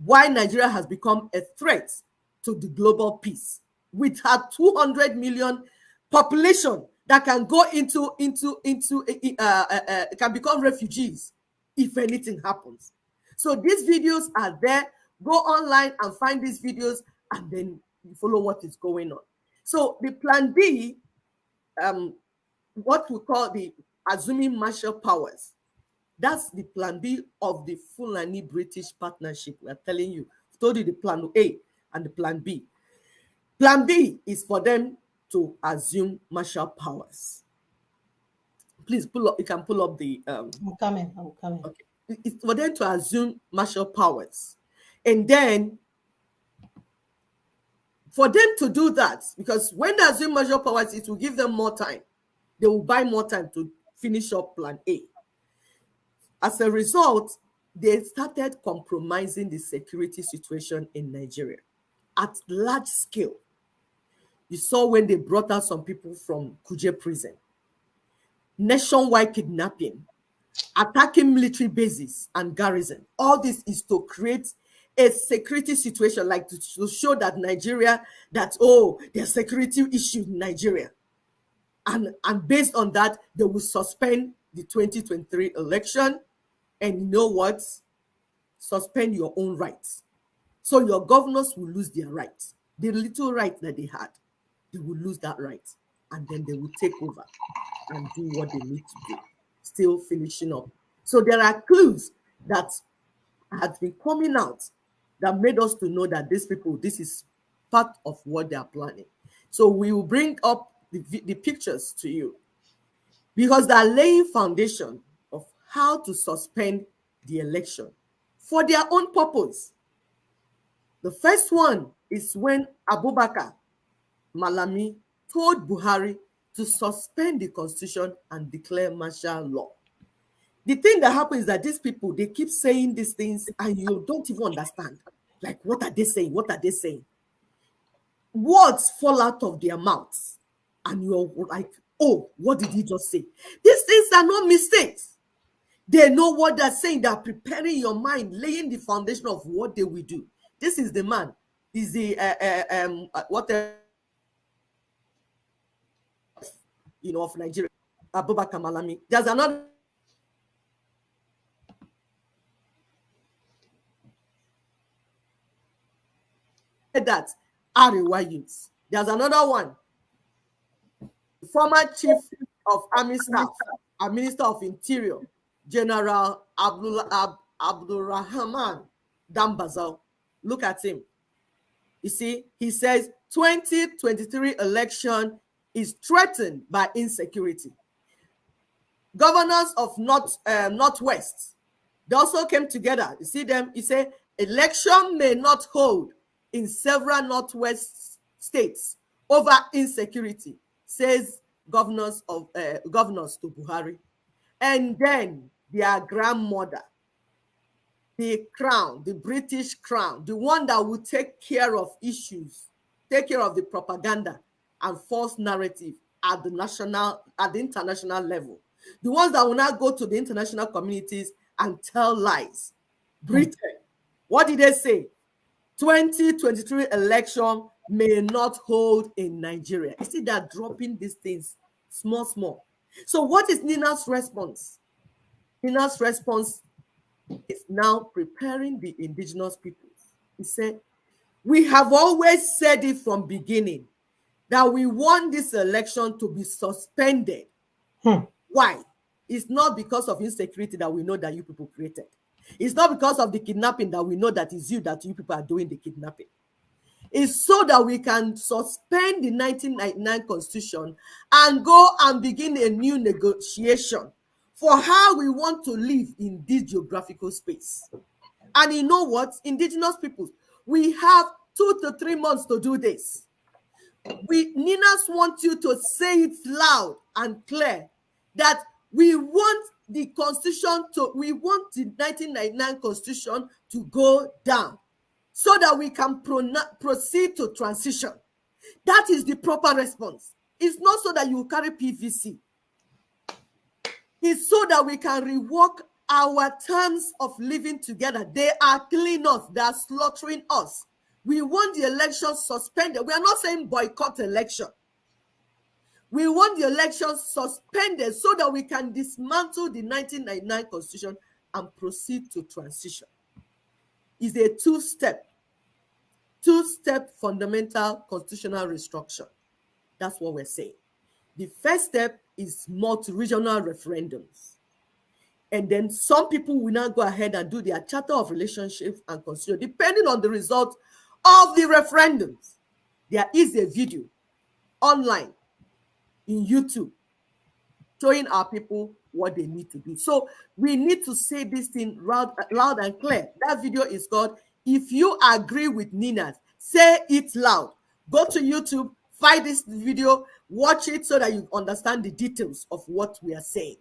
why Nigeria has become a threat to the global peace with her 200 million population that can go can become refugees if anything happens. So these videos are there. Go online and find these videos and then follow what is going on. So the plan B, what we call the assuming martial powers, that's the plan B of the Fulani British partnership. We're telling you, I've told you the plan A and the plan B. Plan B is for them to assume martial powers. Please pull up, you can pull up the I'm coming. Okay. It's for them to assume martial powers. And then for them to do that, because when they assume martial powers, it will give them more time. They will buy more time to finish up plan A. As a result, they started compromising the security situation in Nigeria at large scale. You saw when they brought out some people from Kuje prison, nationwide kidnapping, attacking military bases and garrison. All this is to create a security situation, like to show that Nigeria, that, oh, there's security issues in Nigeria. And based on that, they will suspend the 2023 election. And you know what? Suspend your own rights. So your governors will lose their rights. The little right that they had, they will lose that right. And then they will take over and do what they need to do, still finishing up. So there are clues that have been coming out that made us to know that these people, this is part of what they are planning. So we will bring up the pictures to you, because they are laying foundation of how to suspend the election for their own purpose. The first one is when Abubakar Malami told Buhari to suspend the constitution and declare martial law. The thing that happens is that these people, they keep saying these things and you don't even understand. Like, what are they saying? What are they saying? Words fall out of their mouths and you're like, oh, what did he just say? These things are not mistakes. They know what they're saying. They're preparing your mind, laying the foundation of what they will do. This is the man. Is the of Nigeria, Abubakar Malami. There's another that Arewa youths. There's another one. Former Chief of Army Staff and Minister of Interior, General Abdulrahman Dambazal. Look at him. You see, he says 2023 election is threatened by insecurity. Governors of Northwest, they also came together. You see them, he said, election may not hold in several Northwest states over insecurity, says governors to Buhari. And then their grandmother, the crown, the British crown, the one that will take care of issues, take care of the propaganda and false narrative at the international level. The ones that will not go to the international communities and tell lies. Britain, what did they say? 2023 election may not hold in Nigeria. You see, they're dropping these things small, small. So what is NINA's response? NINA's response is now preparing the indigenous people. He said, we have always said it from beginning that we want this election to be suspended. Why? It's not because of insecurity that we know that you people created. It's not because of the kidnapping that we know that it's you people are doing the kidnapping. It's so that we can suspend the 1999 Constitution and go and begin a new negotiation for how we want to live in this geographical space. And you know what? Indigenous peoples, we have 2 to 3 months to do this. NINAS want you to say it loud and clear that we want the Constitution we want the 1999 Constitution to go down so that we can proceed to transition. That is the proper response. It's not so that you carry PVC. It's so that we can rework our terms of living together. They are killing us. They are slaughtering us. We want the election suspended. We are not saying boycott election. We want the election suspended so that we can dismantle the 1999 Constitution and proceed to transition. It's a two-step fundamental constitutional restructure. That's what we're saying. The first step is multi-regional referendums. And then some people will now go ahead and do their charter of relationships and constitution, depending on the result of the referendums. There is a video online in YouTube showing our people what they need to do. So we need to say this thing loud and clear. That video is called, "If You Agree with NINAS, Say It Loud." Go to YouTube, find this video, watch it so that you understand the details of what we are saying.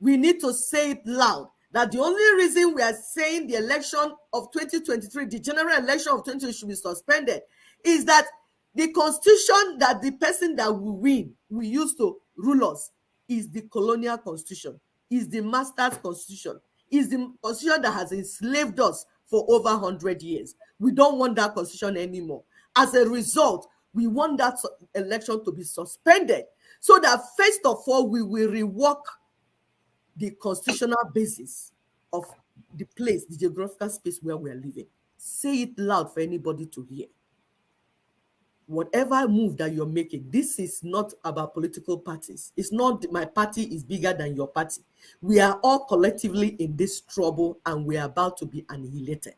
We need to say it loud, that the only reason we are saying the election of 2023, the general election of 2023 should be suspended, is that the constitution that the person that will win, we use to rule us, is the colonial constitution, is the master's constitution, is the constitution that has enslaved us for over 100 years. We don't want that constitution anymore. As a result, we want that election to be suspended, so that first of all, we will rework the constitutional basis of the place, the geographical space where we are living. Say it loud for anybody to hear. Whatever move that you're making, this is not about political parties. It's not my party is bigger than your party. We are all collectively in this trouble, and we are about to be annihilated.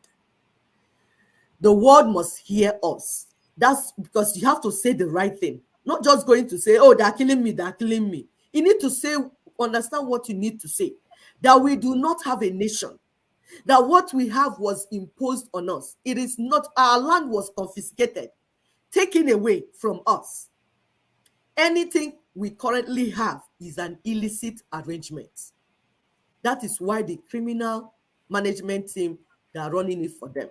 The world must hear us. That's because you have to say the right thing. Not just going to say, "Oh, they're killing me, they're killing me." You need to say, understand what you need to say. That we do not have a nation. That what we have was imposed on us. It is not, our land was confiscated, taken away from us. Anything we currently have is an illicit arrangement. That is why the criminal management team, they are running it for them,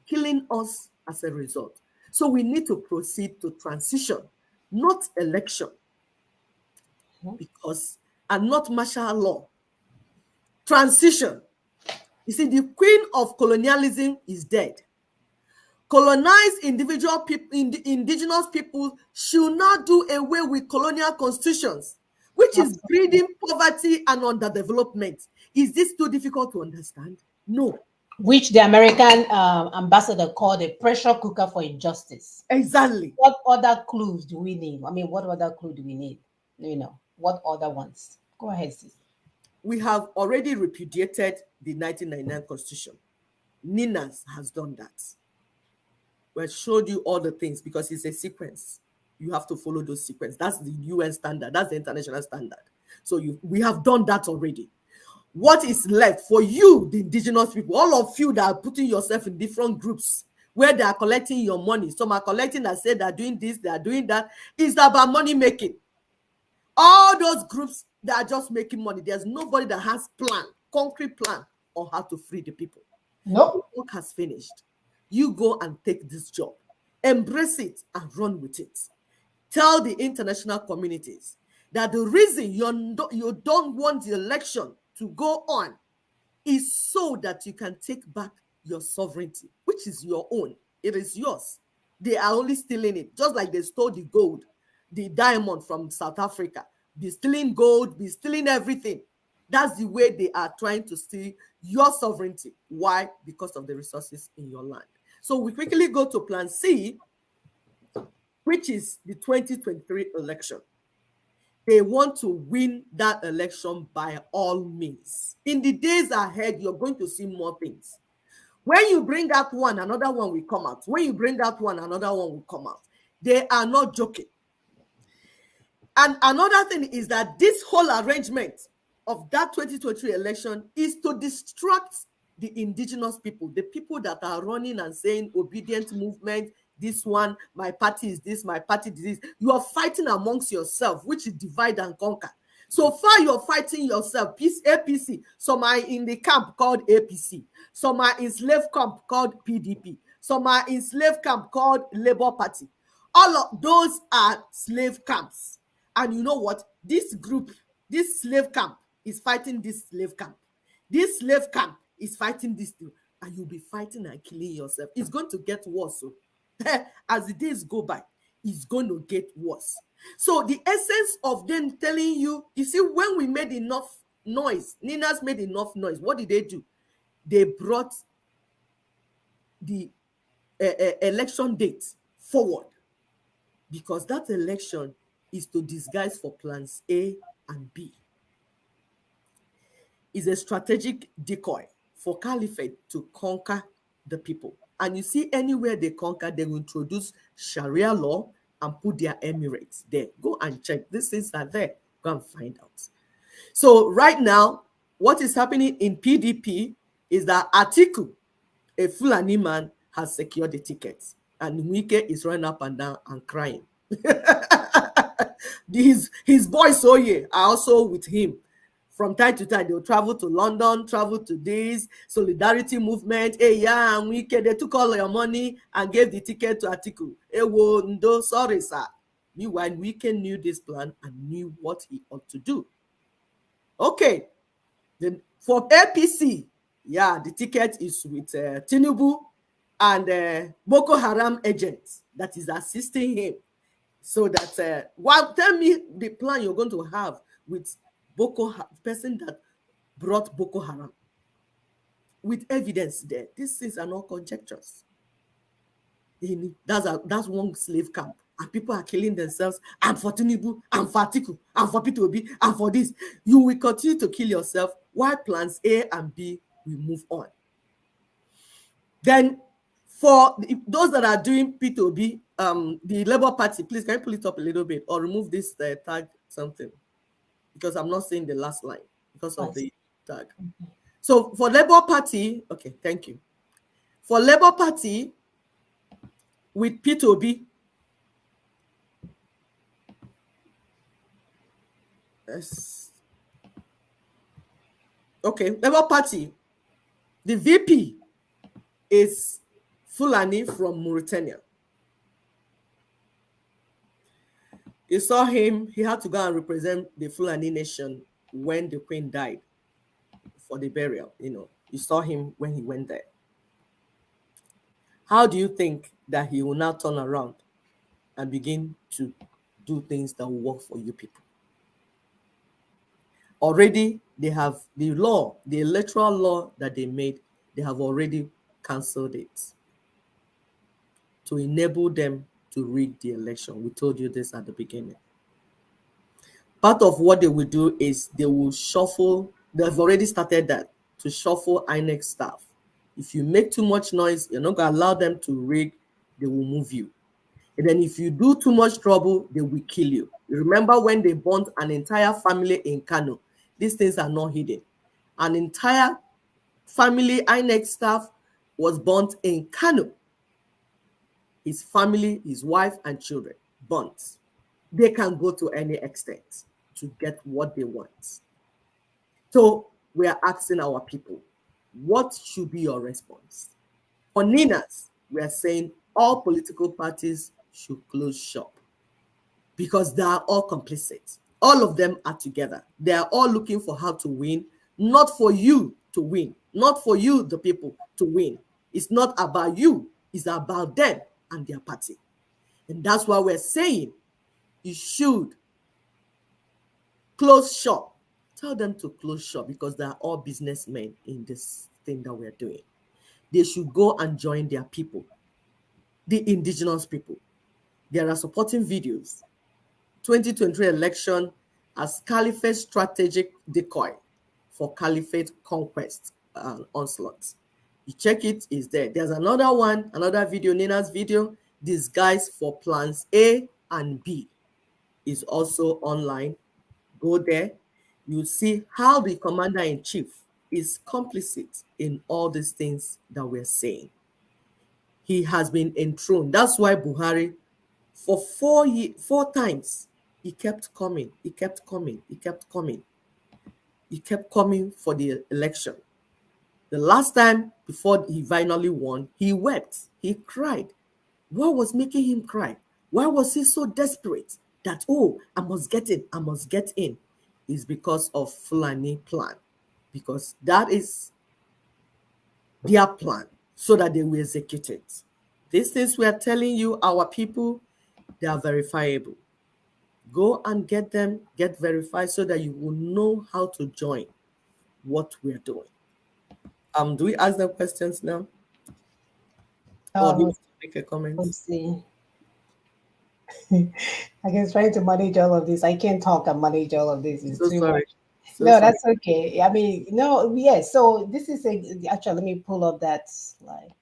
killing us as a result. So we need to proceed to transition, not election, because, and not martial law. Transition. You see, the queen of colonialism is dead. Colonized individual people, indigenous people should not do away with colonial constitutions, which is breeding poverty and underdevelopment. Is this too difficult to understand? No. Which the American ambassador called a pressure cooker for injustice. Exactly. What other clues do we need? I mean, what other clue do we need? You know, what other ones? Go ahead, sis. We have already repudiated the 1999 Constitution. NINAS has done that. We showed you all the things because it's a sequence. You have to follow those sequence. That's the UN standard. That's the international standard. So we have done that already. What is left for you, the indigenous people, all of you that are putting yourself in different groups where they are collecting your money? Some are collecting and say they're doing this, they're doing that. It's about money making. All those groups that are just making money. There's nobody that has plan, concrete plan on how to free the people. No. The work has finished. You go and take this job. Embrace it and run with it. Tell the international communities that the reason you don't want the election to go on is so that you can take back your sovereignty, which is your own. It is yours. They are only stealing it, just like they stole the gold, the diamond from South Africa. Be stealing gold, be stealing everything. That's the way they are trying to steal your sovereignty. Why? Because of the resources in your land. So we quickly go to Plan C, which is the 2023 election. They want to win that election by all means. In the days ahead, you're going to see more things. When you bring out one, another one will come out. When you bring out one, another one will come out. They are not joking. And another thing is that this whole arrangement of that 2023 election is to distract the indigenous people, the people that are running and saying obedient movement, this one, my party is this, my party is this. You are fighting amongst yourself, which is divide and conquer. So far, you're fighting yourself. APC. Some are in the camp called APC. Some are in slave camp called PDP. Some are in slave camp called Labour Party. All of those are slave camps. And you know what? This group, this slave camp is fighting this slave camp. This slave camp is fighting this thing. And you'll be fighting and killing yourself. It's going to get worse. So as the days go by, it's going to get worse. So the essence of them telling you, you see, when we made enough noise, NINAS made enough noise, what did they do? They brought the election date forward. because that election is to disguise for plans A and B. Is a strategic decoy for caliphate to conquer the people. And you see, anywhere they conquer, they will introduce Sharia law and put their emirates there. Go and check. These things are there. Go and find out. So right now, what is happening in PDP is that Atiku, a Fulani man, has secured the tickets. And Wike is running up and down and crying. His boys, Oye, are also with him. From time to time, they'll travel to London, travel to this solidarity movement. Hey, yeah, and Wike, they took all your money and gave the ticket to Atiku. Hey, whoa, no, sorry, sir. Meanwhile, Wike knew this plan and knew what he ought to do. Okay, then for APC, yeah, the ticket is with Tinubu and Boko Haram agents that is assisting him. So that, tell me the plan you're going to have with person that brought Boko Haram, with evidence there. These things are not conjectures. That's one slave camp, and people are killing themselves. And for Tinubu, and for Atiku, and for P2B, and for this, you will continue to kill yourself while plans A and B will move on. Then, for those that are doing P2B, the Labour Party, please can you pull it up a little bit or remove this tag something, because I'm not seeing the last line because of the tag. So for Labour Party, okay, thank you. For Labour Party with P2B, yes. Okay, Labour Party, the VP is Fulani from Mauritania. You saw him, he had to go and represent the Fulani nation when the Queen died for the burial, you saw him when he went there. How do you think that he will now turn around and begin to do things that will work for you people? Already, they have the law, the electoral law that they made, they have already cancelled it to enable them to rig the election. We told you this at the beginning. Part of what they will do is they will shuffle, they've already started that, to shuffle INEC staff. If you make too much noise, you're not going to allow them to rig, they will move you. And then if you do too much trouble, they will kill you. Remember when they burnt an entire family in Kano? These things are not hidden. An entire family, INEC staff, was burnt in Kano. His family, his wife and children, burnt. They can go to any extent to get what they want. So we are asking our people, what should be your response? For NINAS, we are saying all political parties should close shop because they are all complicit. All of them are together. They are all looking for how to win, not for you to win, not for you, the people, to win. It's not about you, it's about them and their party. And that's why we're saying you should close shop. Tell them to close shop because they are all businessmen in this thing that we're doing. They should go and join their people, the indigenous people. There are supporting videos. 2023 election as caliphate strategic decoy for caliphate conquest and onslaught. You check it, it's there. There's another one, another video, NINAS video, disguised for plans A and B, is also online. Go there. You see how the commander-in-chief is complicit in all these things that we're saying. He has been enthroned. That's why Buhari, for 4 times, he kept coming, he kept coming, he kept coming. He kept coming for the election. The last time, before he finally won, he wept, he cried. What was making him cry? Why was he so desperate that, oh, I must get in, I must get in? It's because of Fulani plan. Because that is their plan, so that they will execute it. These things we are telling you, our people, they are verifiable. Go and get them, get verified so that you will know how to join what we're doing. Do we ask them questions now? Or do you make a comment? Let's see. I guess trying to manage all of this. I can't talk and manage all of this. It's So too sorry. much. So No, sorry. that's okay. I mean, no, yes. So this is actually, let me pull up that slide.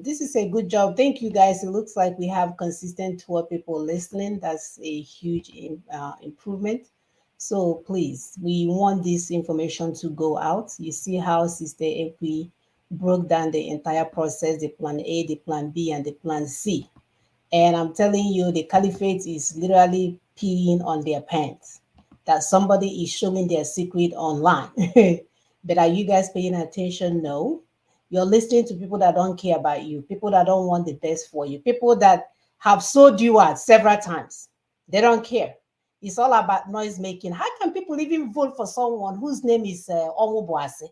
This is a good job. Thank you guys. It looks like we have consistent 12 people listening. That's a huge improvement. So please, we want this information to go out. You see how Sister Equi broke down the entire process, the plan A, the plan B, and the plan C. And I'm telling you, the caliphate is literally peeing on their pants. That somebody is showing their secret online. But are you guys paying attention? No. You're listening to people that don't care about you, people that don't want the best for you, people that have sold you out several times. They don't care. It's all about noise making. How can people even vote for someone whose name is Onwubuasi?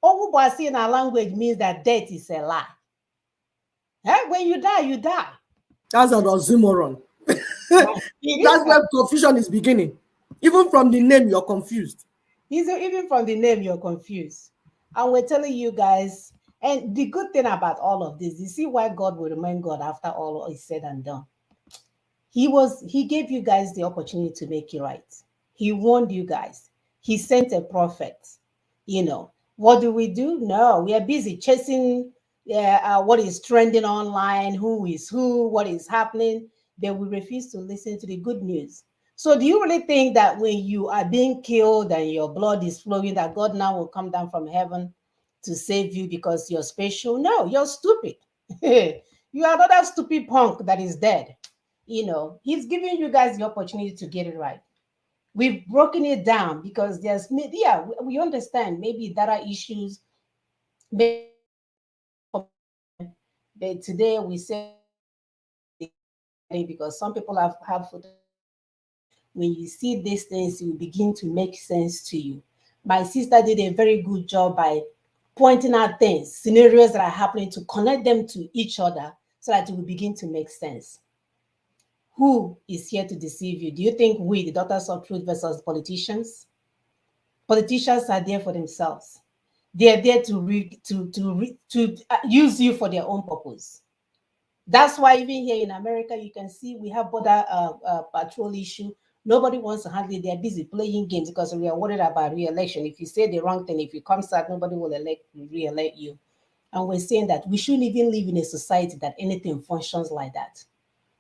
Onwubuasi in our language means that death is a lie. When you die, you die. That's an oxymoron. It is. That's where confusion is beginning. Even from the name, you're confused. Even from the name, you're confused. And we're telling you guys, and the good thing about all of this, you see why God will remain God after all is said and done. He gave you guys the opportunity to make it right. He warned you guys. He sent a prophet. What do we do? No, we are busy chasing what is trending online, who is who, what is happening. But we refuse to listen to the good news. So do you really think that when you are being killed and your blood is flowing, that God now will come down from heaven to save you because you're special? No, you're stupid. You are another stupid punk that is dead. He's giving you guys the opportunity to get it right. We've broken it down because we understand maybe data issues, but today we say because some people have when you see these things, it will begin to make sense to you. My sister did a very good job by pointing out things, scenarios that are happening to connect them to each other so that it will begin to make sense. Who is here to deceive you? Do you think we, the daughters of truth versus politicians? Politicians are there for themselves. They are there to use you for their own purpose. That's why even here in America, you can see we have border patrol issue. Nobody wants to handle it. They're busy playing games because we are worried about re-election. If you say the wrong thing, if you come out, nobody will re-elect you. And we're saying that we shouldn't even live in a society that anything functions like that.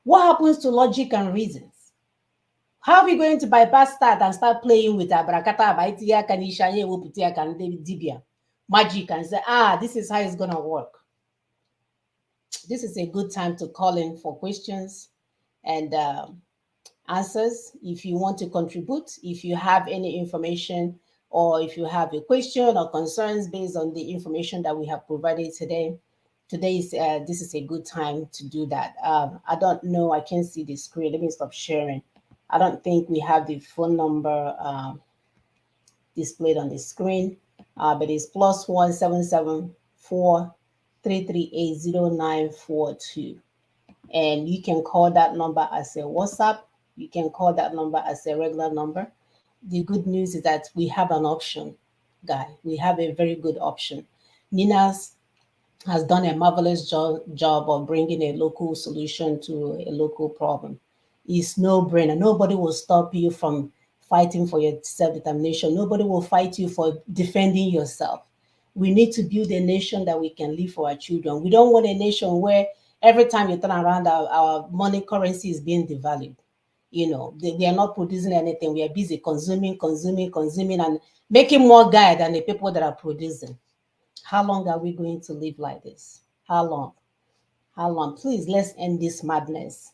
What happens to logic and reasons? How are we going to bypass that and start playing with abrakata, magic and say, this is how it's going to work? This is a good time to call in for questions and answers. If you want to contribute, if you have any information, or if you have a question or concerns based on the information that we have provided today, this is a good time to do that. I don't know. I can't see the screen. Let me stop sharing. I don't think we have the phone number displayed on the screen, but it's +17743380942. And you can call that number as a WhatsApp. You can call that number as a regular number. The good news is that we have an option, guy. We have a very good option. NINAS has done a marvelous job of bringing a local solution to a local problem. It's no brainer. Nobody will stop you from fighting for your self-determination. Nobody will fight you for defending yourself. We need to build a nation that we can live for our children. We don't want a nation where every time you turn around, our money currency is being devalued. We are not producing anything. We are busy consuming, and making more guy than the people that are producing. How long are we going to live like this? How long? How long? Please, let's end this madness.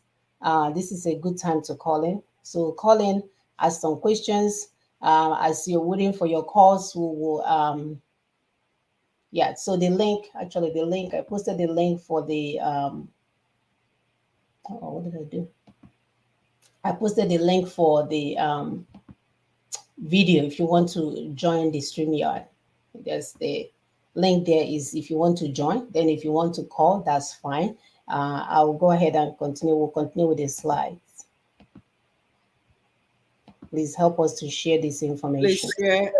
This is a good time to call in. So call in, ask some questions. As you're waiting for your calls, we will, so the link, I posted the link for the, what did I do? I posted the link for the video if you want to join the StreamYard. There's the link there is if you want to join. Then if you want to call, that's fine. I'll go ahead and continue. We'll continue with the slides. Please help us to share this information. Please share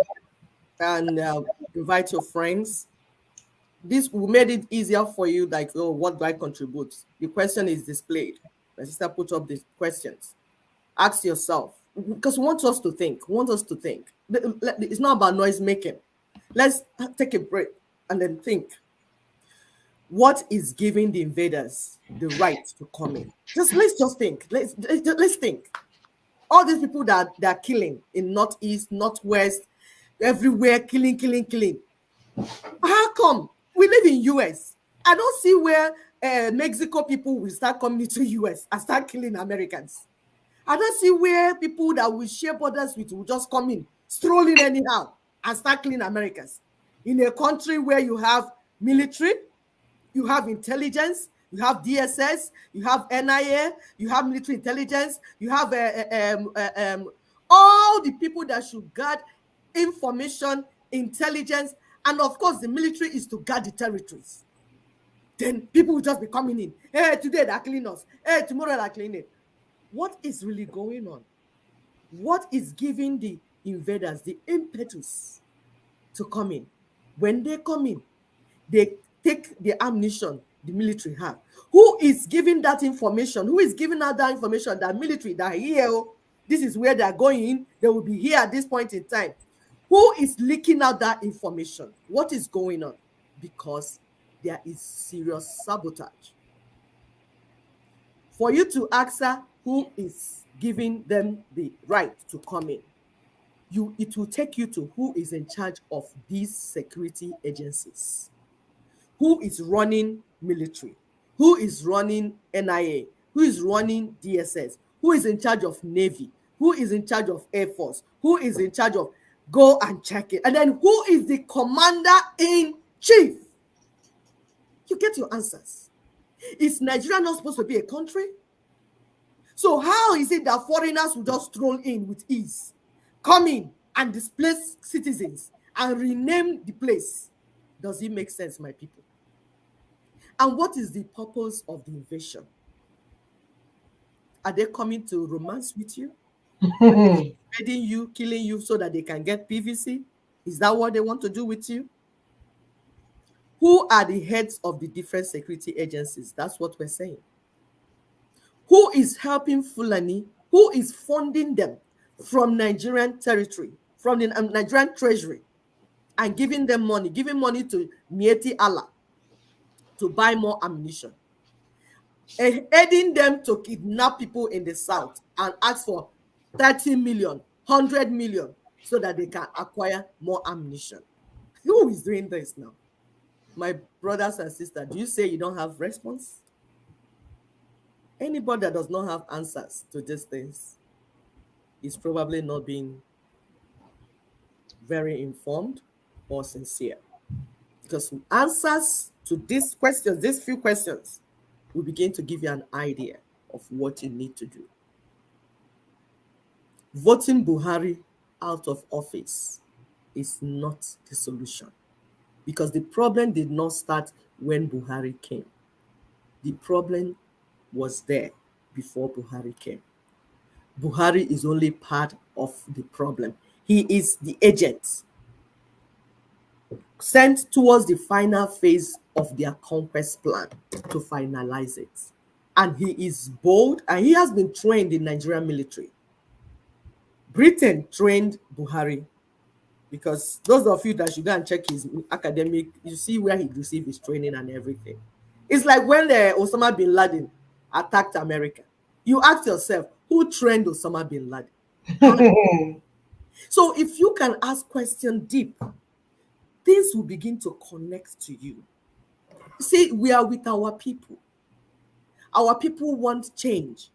and invite your friends. This will made it easier for you, like, oh, what do I contribute? The question is displayed. My sister put up the questions. Ask yourself, because we want us to think. We want us to think. It's not about noise making. Let's take a break and then think. What is giving the invaders the right to come in? Let's just think. Let's think. All these people that are killing in Northeast, Northwest, everywhere, killing. How come? We live in US. I don't see where Mexico people will start coming to US and start killing Americans. I don't see where people that we share borders with will just come in, strolling anyhow, and start killing Americans. In a country where you have military, you have intelligence, you have DSS, you have NIA, you have military intelligence, you have all the people that should guard information, intelligence, and of course the military is to guard the territories. Then people will just be coming in. Hey, today they're killing us. Hey, tomorrow they're killing it. What is really going on? What is giving the invaders the impetus to come in? When they come in, they take the ammunition the military have. Who is giving that information? Who is giving out that information? That military, that here, this is where they're going. They will be here at this point in time. Who is leaking out that information? What is going on? Because there is serious sabotage. For you to ask her who is giving them the right to come in, it will take you to who is in charge of these security agencies. Who is running military? Who is running NIA? Who is running DSS? Who is in charge of Navy? Who is in charge of Air Force? Who is in charge of go and check it? And then who is the commander-in-chief? You get your answers. Is Nigeria not supposed to be a country? So how is it that foreigners will just stroll in with ease, come in and displace citizens and rename the place? Does it make sense, my people? And what is the purpose of the invasion? Are they coming to romance with you? Are they invading you, killing you so that they can get PVC? Is that what they want to do with you? Who are the heads of the different security agencies? That's what we're saying. Who is helping Fulani? Who is funding them from Nigerian territory, from the Nigerian treasury, and giving them money, giving money to Mieti Allah to buy more ammunition, aiding them to kidnap people in the south and ask for 30 million, 100 million so that they can acquire more ammunition? Who is doing this now? My brothers and sisters, do you say you don't have response? Anybody that does not have answers to these things is probably not being very informed or sincere. Because answers to these questions, these few questions, will begin to give you an idea of what you need to do. Voting Buhari out of office is not the solution, because the problem did not start when Buhari came. The problem was there before Buhari came. Buhari is only part of the problem. He is the agent sent towards the final phase of their conquest plan to finalize it. And he is bold, and he has been trained in Nigerian military. Britain trained Buhari, because those of you that should go and check his academic, you see where he received his training and everything. It's like when Osama bin Laden attacked America. You ask yourself, who trained Osama bin Laden? So if you can ask questions deep, things will begin to connect to you. See, we are with our people. Our people want change,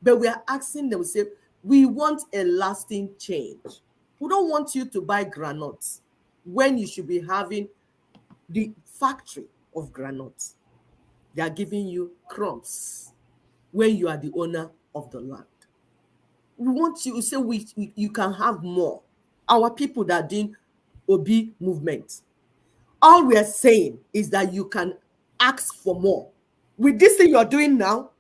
but we are asking them, say, we want a lasting change. We don't want you to buy granules when you should be having the factory of granules. They are giving you crumbs when you are the owner of the land. We want you to say you can have more. Our people that didn't obey movement, all we are saying is that you can ask for more. With this thing you're doing now,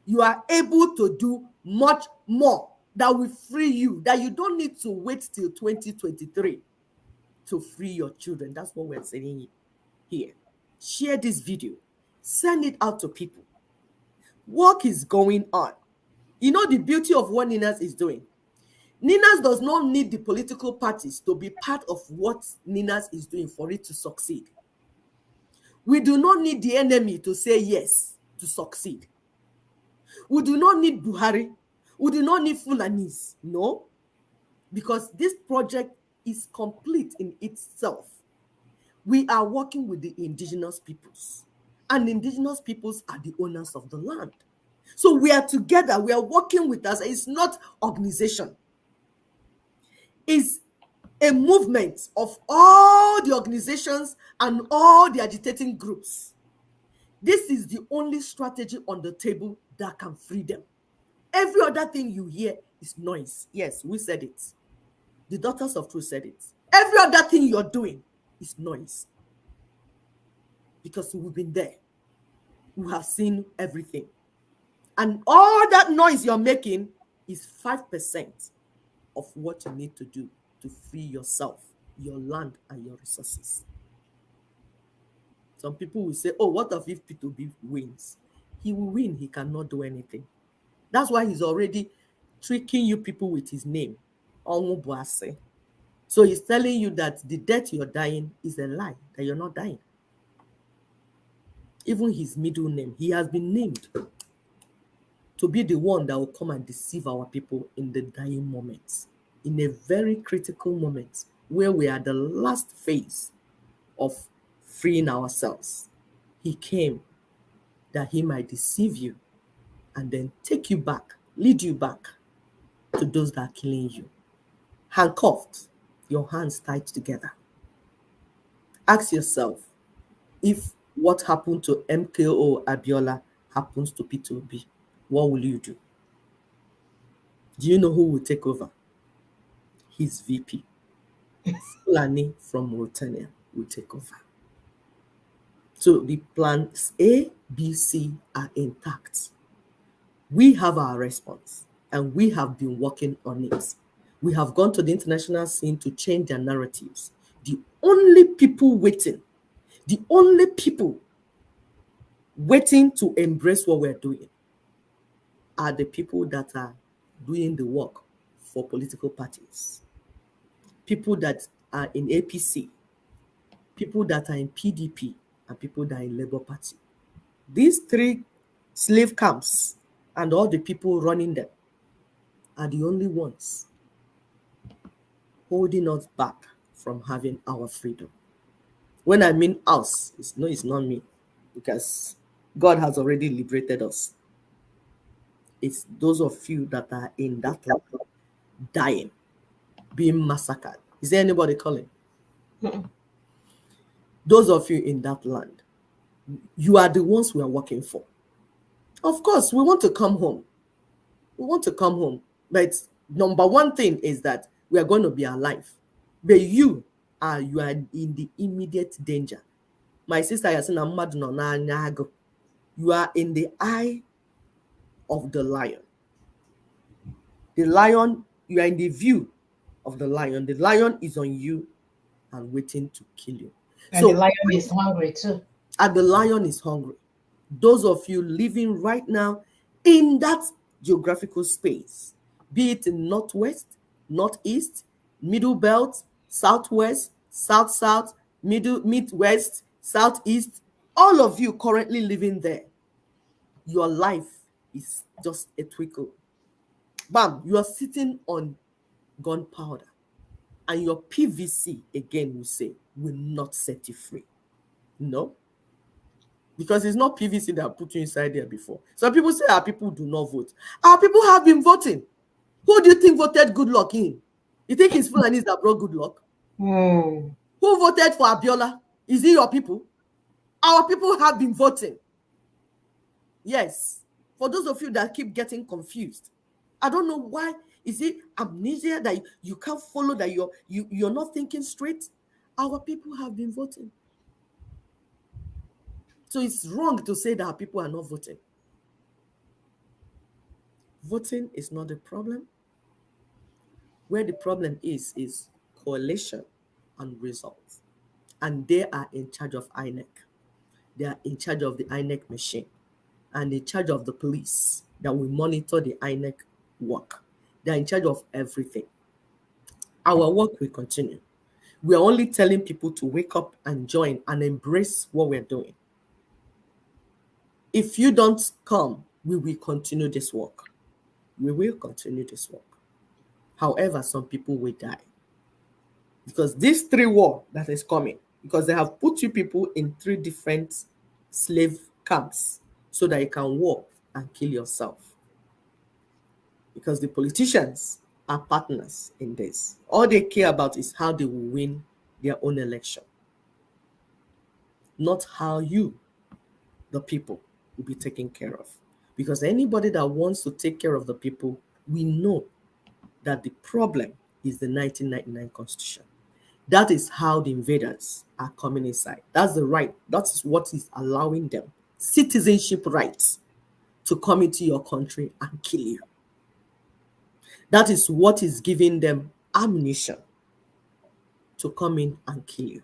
you are able to do much more that will free you, that you don't need to wait till 2023 to free your children. That's what we're saying here. Share this video. Send it out to people. Work is going on. You know the beauty of what NINAS is doing? NINAS does not need the political parties to be part of what NINAS is doing for it to succeed. We do not need the enemy to say yes to succeed. We do not need Buhari. We do not need Fulanis. No, because this project is complete in itself. We are working with the indigenous peoples, and indigenous peoples are the owners of the land. So we are together. We are working with us. It's not organization. It's a movement of all the organizations and all the agitating groups. This is the only strategy on the table that can free them. Every other thing you hear is noise. Yes, we said it. The Daughters of Truth said it. Every other thing you're doing is noise. Because we've been there. We have seen everything. And all that noise you're making is 5% of what you need to do to free yourself, your land, and your resources. Some people will say, oh, what if P2B wins? He will win. He cannot do anything. That's why he's already tricking you people with his name. So he's telling you that the death you're dying is a lie, that you're not dying. Even his middle name, he has been named to be the one that will come and deceive our people in the dying moments, in a very critical moment where we are the last phase of freeing ourselves. He came that he might deceive you and then take you back, lead you back to those that are killing you. Handcuffed, your hands tied together. Ask yourself, if what happened to MKO Abiola happens to P2B, what will you do? Do you know who will take over? His VP. Fulani from Mauritania will take over. So the plans A, B, C are intact. We have our response, and we have been working on it. We have gone to the international scene to change their narratives. The only people waiting to embrace what we're doing are the people that are doing the work for political parties. People that are in APC, people that are in PDP, and people that are in Labour Party. These three slave camps and all the people running them are the only ones holding us back from having our freedom. When I mean us, it's not me, because God has already liberated us. It's those of you that are in that land, dying, being massacred. Is there anybody calling? Those of you in that land, you are the ones we are working for. Of course, we want to come home. But number one thing is that we are going to be alive. But you are in the immediate danger. My sister Yasina Madno, you are in the eye of the lion. The lion, you are in the view of the lion. The lion is on you and waiting to kill you. And so the lion is hungry too. And the lion is hungry. Those of you living right now in that geographical space, be it in Northwest, Northeast, Middle Belt, Southwest, South-South, Midwest, Southeast, all of you currently living there, your life is just a twinkle. Bam, you are sitting on gunpowder, and your PVC, again, we say, will not set you free. No. Because it's not PVC that put you inside there before. Some people say our people do not vote. Our people have been voting. Who do you think voted good luck in? You think it's Fulanis that brought good luck? Who voted for Abiola? Is it your people? Our people have been voting. Yes. For those of you that keep getting confused, I don't know why. Is it amnesia that you can't follow, that you're not thinking straight? Our people have been voting. So it's wrong to say that our people are not voting. Voting is not the problem. Where the problem is coalition and results. And they are in charge of INEC. They are in charge of the INEC machine. and in charge of the police that will monitor the INEC work. They're in charge of everything. Our work will continue. We are only telling people to wake up and join and embrace what we're doing. If you don't come, we will continue this work. We will continue this work. However, some people will die. Because this 3 war that is coming, because they have put you people in 3 different slave camps so that you can war and kill yourself. Because the politicians are partners in this. All they care about is how they will win their own election, not how you, the people, will be taken care of. Because anybody that wants to take care of the people, we know that the problem is the 1999 Constitution. That is how the invaders are coming inside. That's the right. That's what is allowing them citizenship rights to come into your country and kill you. That is what is giving them ammunition to come in and kill you.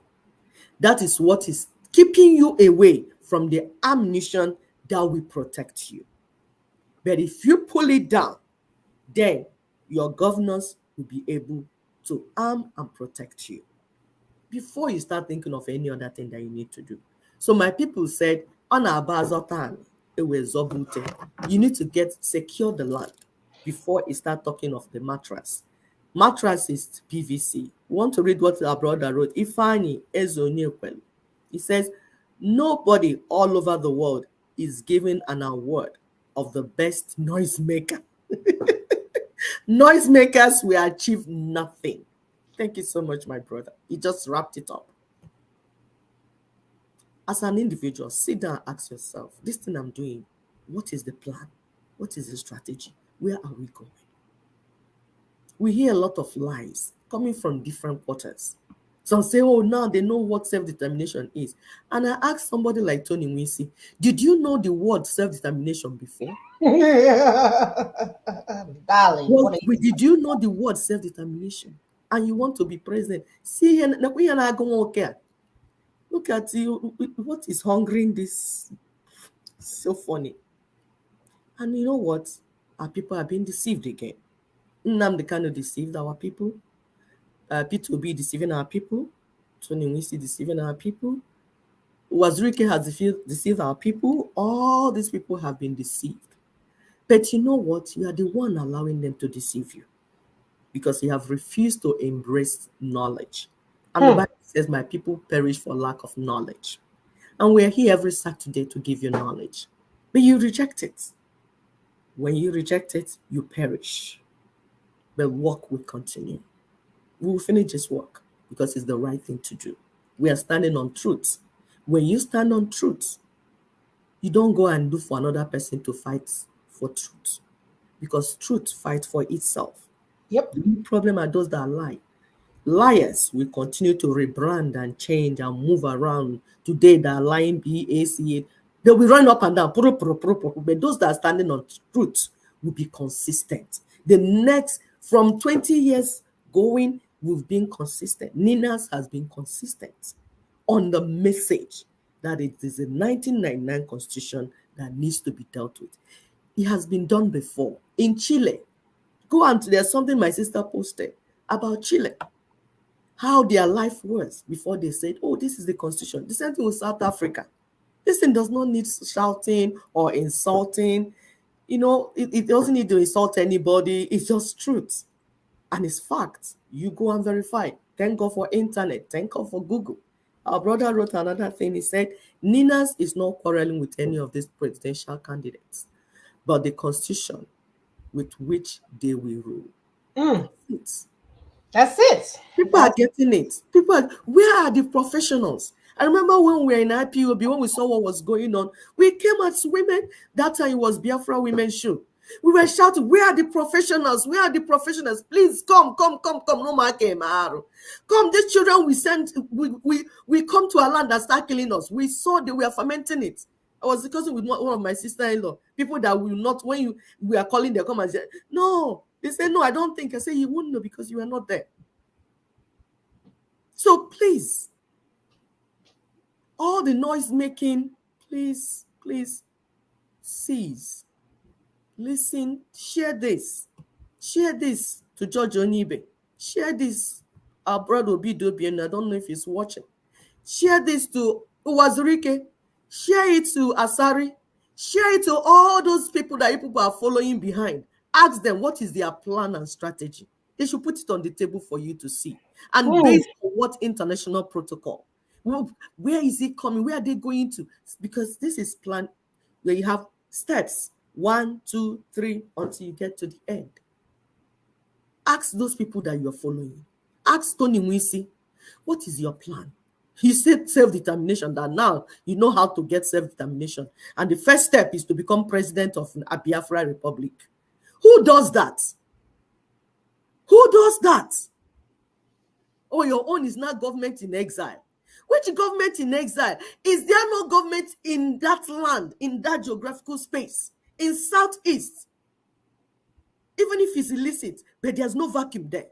That is what is keeping you away from the ammunition that will protect you. But if you pull it down, then your governors will be able to arm and protect you before you start thinking of any other thing that you need to do. So my people said, on our bazatan, it was zobute. You need to secure the land before you start talking of the mattress. Mattress is PVC. Want to read what our brother wrote? Ifani Ezonyekwel. He says, nobody all over the world is given an award of the best noisemaker. Noisemakers will achieve nothing. Thank you so much, my brother. He just wrapped it up. As an individual, sit down and ask yourself, this thing I'm doing, what is the plan? What is the strategy? Where are we going? We hear a lot of lies coming from different quarters. Some say, oh, now they know what self-determination is. And I asked somebody like Tony Wincy, did you know the word self-determination before? Darling, did you know the word self-determination? And you want to be president? See, look at you. What is hungering this? So funny. And you know what? Our people are being deceived again. Nnamdi Kanu deceived our people. P2B deceiving our people. Tony Wincy deceiving our people. Wazirike has deceived our people. All these people have been deceived. But you know what? You are the one allowing them to deceive you, because you have refused to embrace knowledge. And the Bible says, my people perish for lack of knowledge. And we're here every Saturday to give you knowledge. But you reject it. When you reject it, you perish. But work will continue. We will finish this work because it's the right thing to do. We are standing on truth. When you stand on truth, you don't go and look for another person to fight for truth, because truth fights for itself. Yep. The problem are those that lie. Liars will continue to rebrand and change and move around. Today they are lying BACA. They will run up and down. But those that are standing on truth will be consistent. The next, from 20 years going, we've been consistent. NINAS has been consistent on the message that it is a 1999 constitution that needs to be dealt with. It has been done before. In Chile, go on to, there's something my sister posted about Chile, how their life was before they said, oh, this is the constitution. The same thing with South Africa. This thing does not need shouting or insulting. You know, it doesn't need to insult anybody. It's just truth. And it's facts. You go and verify. Thank God for internet. Thank God for Google. Our brother wrote another thing. He said, NINAS is not quarreling with any of these presidential candidates, but the constitution with which they will rule. That's it. People are getting it. Where are the professionals? I remember when we were in IPOB, when we saw what was going on, we came as women. That time it was Biafra Women's Show. We were shouting, where are the professionals? Where are the professionals? Please come. No matter. Come, these children we sent, we come to our land and start killing us. We saw that we are fermenting it. I was discussing with one of my sister-in-law, people that will not, when we are calling, they come and say, no. They say, no, I don't think. I say, you wouldn't know because you are not there. So please, all the noise making, please, Seize, listen, share this to George Onibe, share this, our brother Obidobian, I don't know if he's watching, share this to Uwazurike, share it to Asari, share it to all those people that people are following behind. Ask them what is their plan and strategy. They should put it on the table for you to see. And based on what international protocol, where is it coming? Where are they going to? Because this is planned where you have steps 1, 2, 3 until you get to the end. Ask those people that you're following. Ask Tony Mwisi, what is your plan? He said self-determination, that now you know how to get self-determination. And the first step is to become president of a Biafra Republic. Who does that? Who does that? Oh, your own is not government in exile. Which government in exile? Is there no government in that land, in that geographical space, in Southeast? Even if it's illicit, but there's no vacuum there.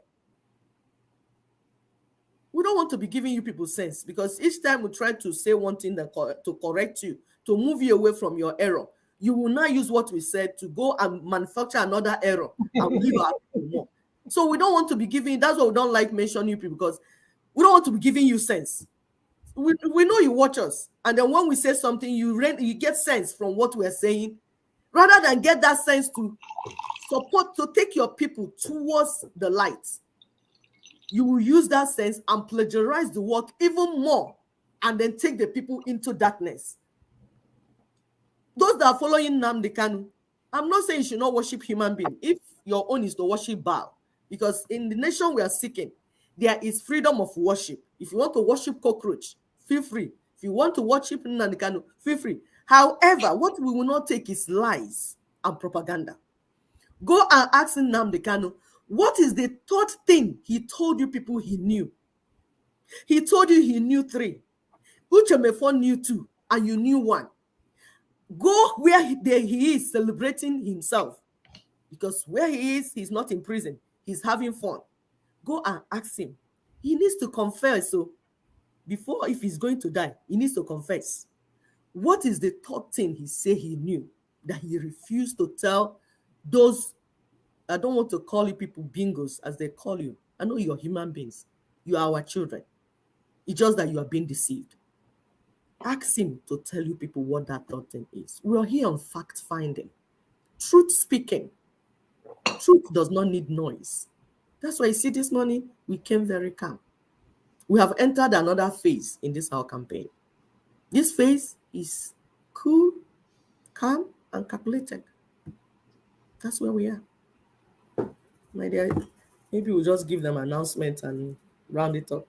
We don't want to be giving you people sense, because each time we try to say one thing to correct you, to move you away from your error, you will not use what we said to go and manufacture another error and give our people more. So we don't want to be giving, that's why we don't like mentioning you people, because we don't want to be giving you sense. We know you watch us, and then when we say something, you get sense from what we're saying, rather than get that sense to support, to take your people towards the light. You will use that sense and plagiarize the work even more, and then take the people into darkness. Those that are following Nnamdi Kanu, I'm not saying you should not worship human beings if your own is to worship Baal, because in the nation we are seeking, there is freedom of worship. If you want to worship cockroach, feel free. If you want to worship Nnamdi Kanu, feel free. However, what we will not take is lies and propaganda. Go and ask Nnamdi Kanu, what is the third thing he told you people he knew? He told you he knew 3. Uchemefo knew 2, and you knew 1. Go where he is celebrating himself, because where he is, he's not in prison. He's having fun. Go and ask him. He needs to confess. So before, if he's going to die, he needs to confess. What is the third thing he said he knew that he refused to tell those? I don't want to call you people bingos as they call you. I know you're human beings. You are our children. It's just that you are being deceived. Ask him to tell you people what that third thing is. We are here on fact finding. Truth speaking. Truth does not need noise. That's why you see this morning, we came very calm. We have entered another phase in this our campaign. This phase is cool, calm, and calculated. That's where we are. My dear, maybe we'll just give them an announcement and round it up.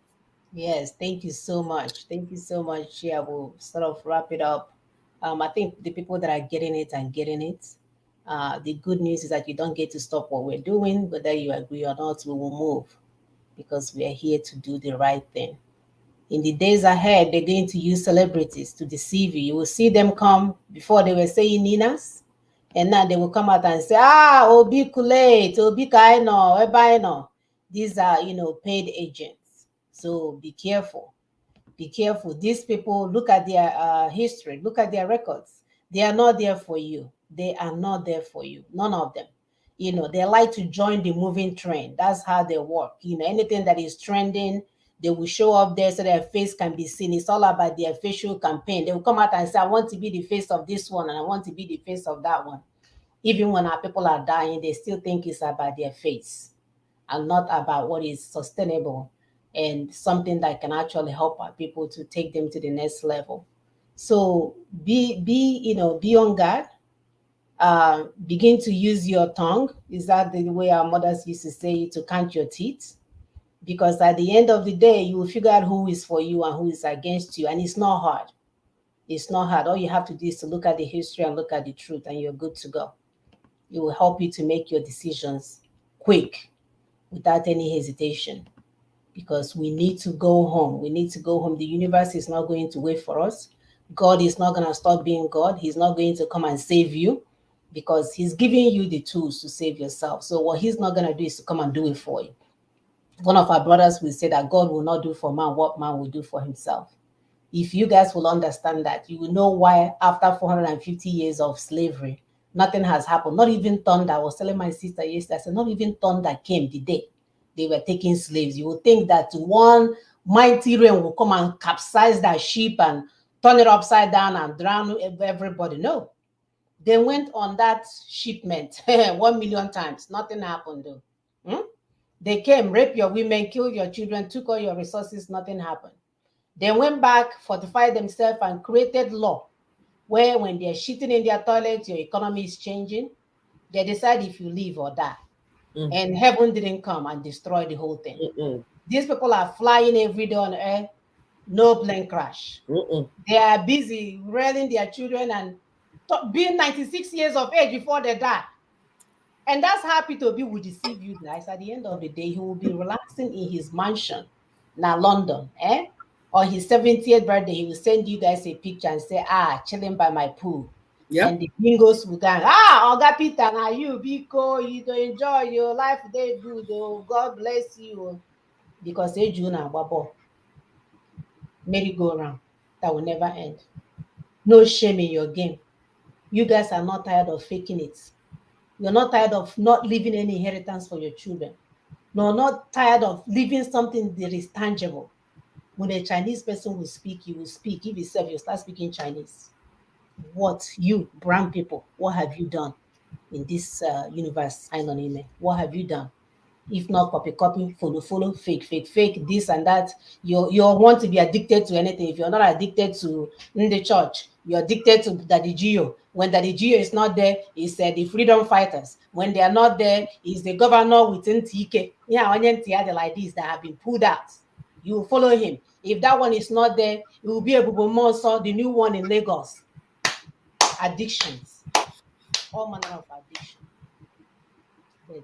Yes, thank you so much. Thank you so much. Yeah, we'll sort of wrap it up. I think the people that are getting it and getting it. The good news is that you don't get to stop what we're doing, whether you agree or not, we will move, because we are here to do the right thing. In the days ahead, they're going to use celebrities to deceive you. You will see them come. Before they were saying NINAS, and now they will come out and say, Obi Kulate, Obi Kaino, Ebaino. These are, paid agents. So be careful. Be careful. These people, look at their history, look at their records. They are not there for you. They are not there for you. None of them. They like to join the moving trend. That's how they work. Anything that is trending, they will show up there so their face can be seen. It's all about their facial campaign. They will come out and say, I want to be the face of this one, and I want to be the face of that one. Even when our people are dying, they still think it's about their face and not about what is sustainable and something that can actually help our people to take them to the next level. So be on guard. Begin to use your tongue. Is that the way our mothers used to say, to count your teeth? Because at the end of the day, you will figure out who is for you and who is against you. And it's not hard. It's not hard. All you have to do is to look at the history and look at the truth, and you're good to go. It will help you to make your decisions quick, without any hesitation. Because we need to go home. We need to go home. The universe is not going to wait for us. God is not going to stop being God. He's not going to come and save you, because he's giving you the tools to save yourself. So what he's not going to do is to come and do it for you. One of our brothers will say that God will not do for man what man will do for himself. If you guys will understand that, you will know why after 450 years of slavery, nothing has happened. Not even thunder. I was telling my sister yesterday, I said, not even thunder came the day they were taking slaves. You would think that one mighty rain will come and capsize that ship and turn it upside down and drown everybody. No. They went on that shipment 1 million times. Nothing happened though. They came, raped your women, killed your children, took all your resources, nothing happened. They went back, fortified themselves, and created law where when they're shitting in their toilets, your economy is changing. They decide if you live or die. And heaven didn't come and destroy the whole thing. These people are flying every day on earth, no plane crash. They are busy rearing their children and being 96 years of age before they die. And that's how Peter B will deceive you guys. At the end of the day, he will be relaxing in his mansion, now London, on his 70th birthday, he will send you guys a picture and say, chilling by my pool. Yep. And the bingos will go, Oga Peter, now you be cool, you don't enjoy your life, they good, oh, God bless you. Because they do now, babo. Merry-go-round that will never end. No shame in your game. You guys are not tired of faking it. You're not tired of not leaving any inheritance for your children. No, not tired of leaving something that is tangible. When a Chinese person will speak, you will speak. If you start speaking Chinese. What you, brown people, what have you done in this universe? What have you done? If not copy, follow, fake, this and that. You want to be addicted to anything. If you're not addicted to in the church, you're addicted to Daddy Gio. When Daddy Gio is not there, it's the freedom fighters. When they are not there, it's the governor within TK. Yeah, onion theater like this that have been pulled out. You follow him. If that one is not there, it will be a Monster, the new one in Lagos. Addictions. All manner of addiction. But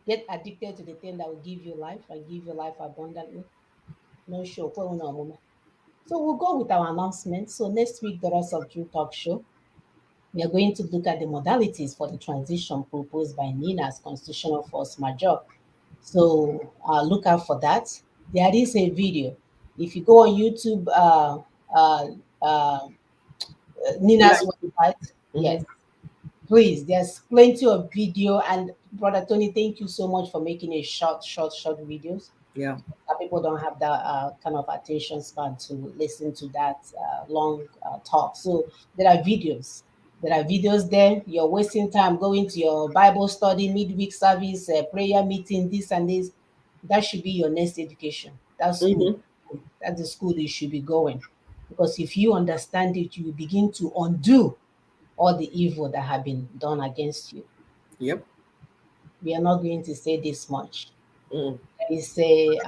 get addicted to the thing that will give you life and give you life abundantly. No show. So we'll go with our announcement. So next week, the Rest of Drew Talk Show, we are going to look at the modalities for the transition proposed by NINAS Constitutional Force Majeure. So look out for that. There is a video. If you go on YouTube, NINAS website, yes, please, there's plenty of video. And Brother Tony, thank you so much for making a short videos. Yeah, people don't have that kind of attention span to listen to that long talk. So there are videos. There. You're wasting time going to your Bible study, midweek service, prayer meeting, this and this. That should be your next education. That's school. That's the school you should be going. Because if you understand it, you begin to undo all the evil that have been done against you. Yep. We are not going to say this much. There is a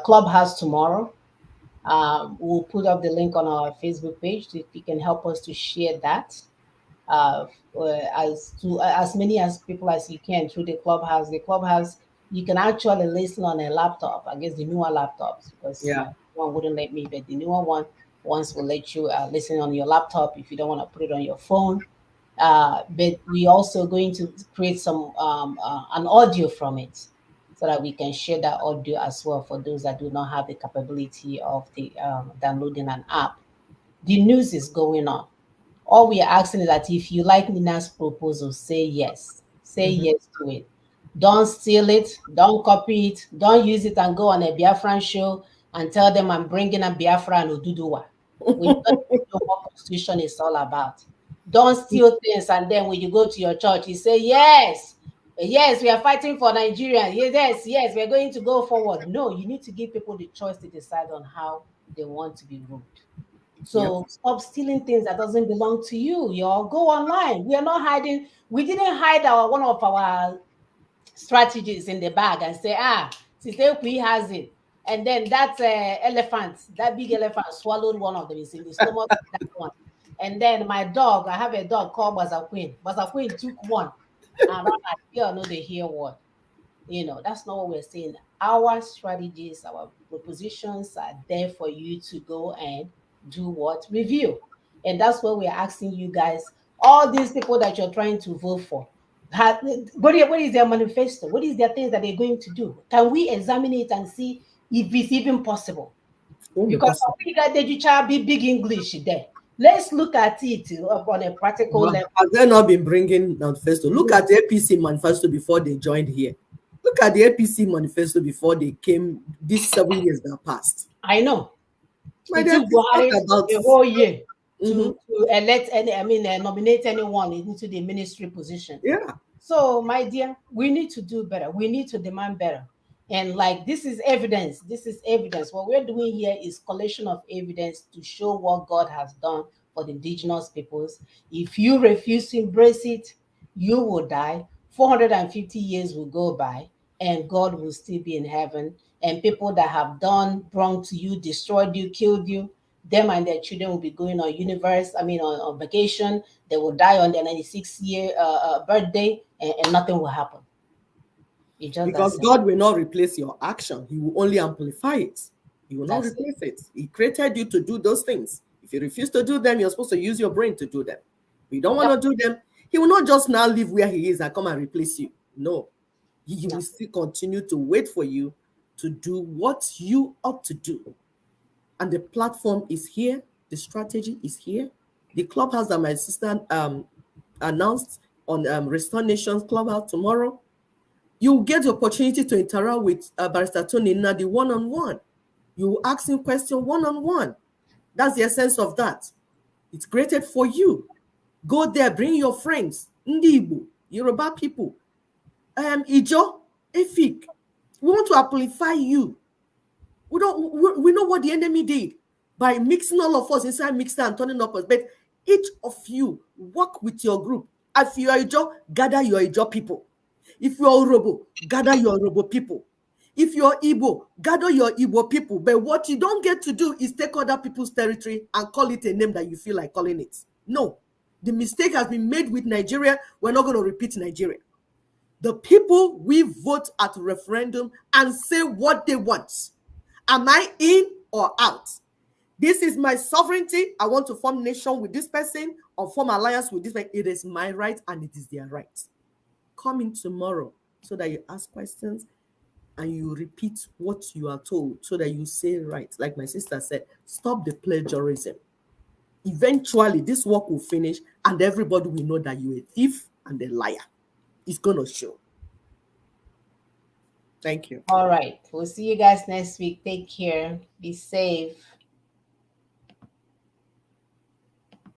clubhouse tomorrow. We'll put up the link on our Facebook page if you can help us to share that as many as people as you can through the clubhouse. The clubhouse, you can actually listen on a laptop. I guess the newer laptops, because one wouldn't let me, but the newer ones will let you listen on your laptop if you don't want to put it on your phone. But we're also going to create some an audio from it, so that we can share that audio as well for those that do not have the capability of the downloading an app. The news is going on. All we are asking is that if you like Nina's proposal, say yes. Say yes to it. Don't steal it. Don't copy it. Don't use it and go on a Biafran show and tell them I'm bringing a Biafra and Oduduwa. We don't know what constitution is all about. Don't steal things, and then when you go to your church, you say, yes, we are fighting for Nigeria. Yes, we're going to go forward. No, you need to give people the choice to decide on how they want to be ruled. So stop stealing things that doesn't belong to you. Y'all go online. We are not hiding. We didn't hide one of our strategies in the bag and say, Sisekwi has it. And then that elephant, that big elephant swallowed one of them. It's in the stomach of that one. And then my dog, I have a dog called Bazaquin. Bazaquin took one. And I'm like, no, they hear what. That's not what we're saying. Our strategies, our propositions are there for you to go and do what? Review. And that's what we're asking you guys, all these people that you're trying to vote for. What is their manifesto? What is their things that they're going to do? Can we examine it and see if it's even possible? Because we got the be big English there. Let's look at it on a practical level. Have they not been bringing manifesto? Look at the APC manifesto before they joined here. Look at the APC manifesto before they came these 7 years that passed. I know. It took Buhari a whole year to elect nominate anyone into the ministry position. Yeah. So, my dear, we need to do better. We need to demand better. And like, this is evidence. This is evidence. What we're doing here is collection of evidence to show what God has done for the indigenous peoples. If you refuse to embrace it, you will die. 450 years will go by, and God will still be in heaven. And people that have done wrong to you, destroyed you, killed you, them and their children will be going on vacation. They will die on their 96th year birthday, and nothing will happen. Because God will not replace your action. He will only amplify it. He will not replace it. He created you to do those things. If you refuse to do them, you're supposed to use your brain to do them. If you don't want to do them, he will not just now live where he is and come and replace you. No. He will still continue to wait for you to do what you ought to do. And the platform is here. The strategy is here. The clubhouse that my sister announced on Restore Nations Clubhouse tomorrow, you get the opportunity to interact with Barrister Tony Nadi one-on-one. You ask him questions one-on-one. That's the essence of that. It's created for you. Go there, bring your friends, Ndibu, Yoruba people, Ijo, Efik. We want to amplify you. We know what the enemy did by mixing all of us inside mixer and turning up us. But each of you work with your group. If you are Ijo, gather your Ijo people. If you are Orobo, gather your Orobo people. If you are Igbo, gather your Igbo people. But what you don't get to do is take other people's territory and call it a name that you feel like calling it. No. The mistake has been made with Nigeria. We're not going to repeat Nigeria. The people will vote at referendum and say what they want. Am I in or out? This is my sovereignty. I want to form nation with this person or form alliance with this person. It is my right and it is their right. Come in tomorrow so that you ask questions and you repeat what you are told so that you say right. Like my sister said, stop the plagiarism. Eventually, this work will finish and everybody will know that you're a thief and a liar. It's going to show. Thank you. All right. We'll see you guys next week. Take care. Be safe.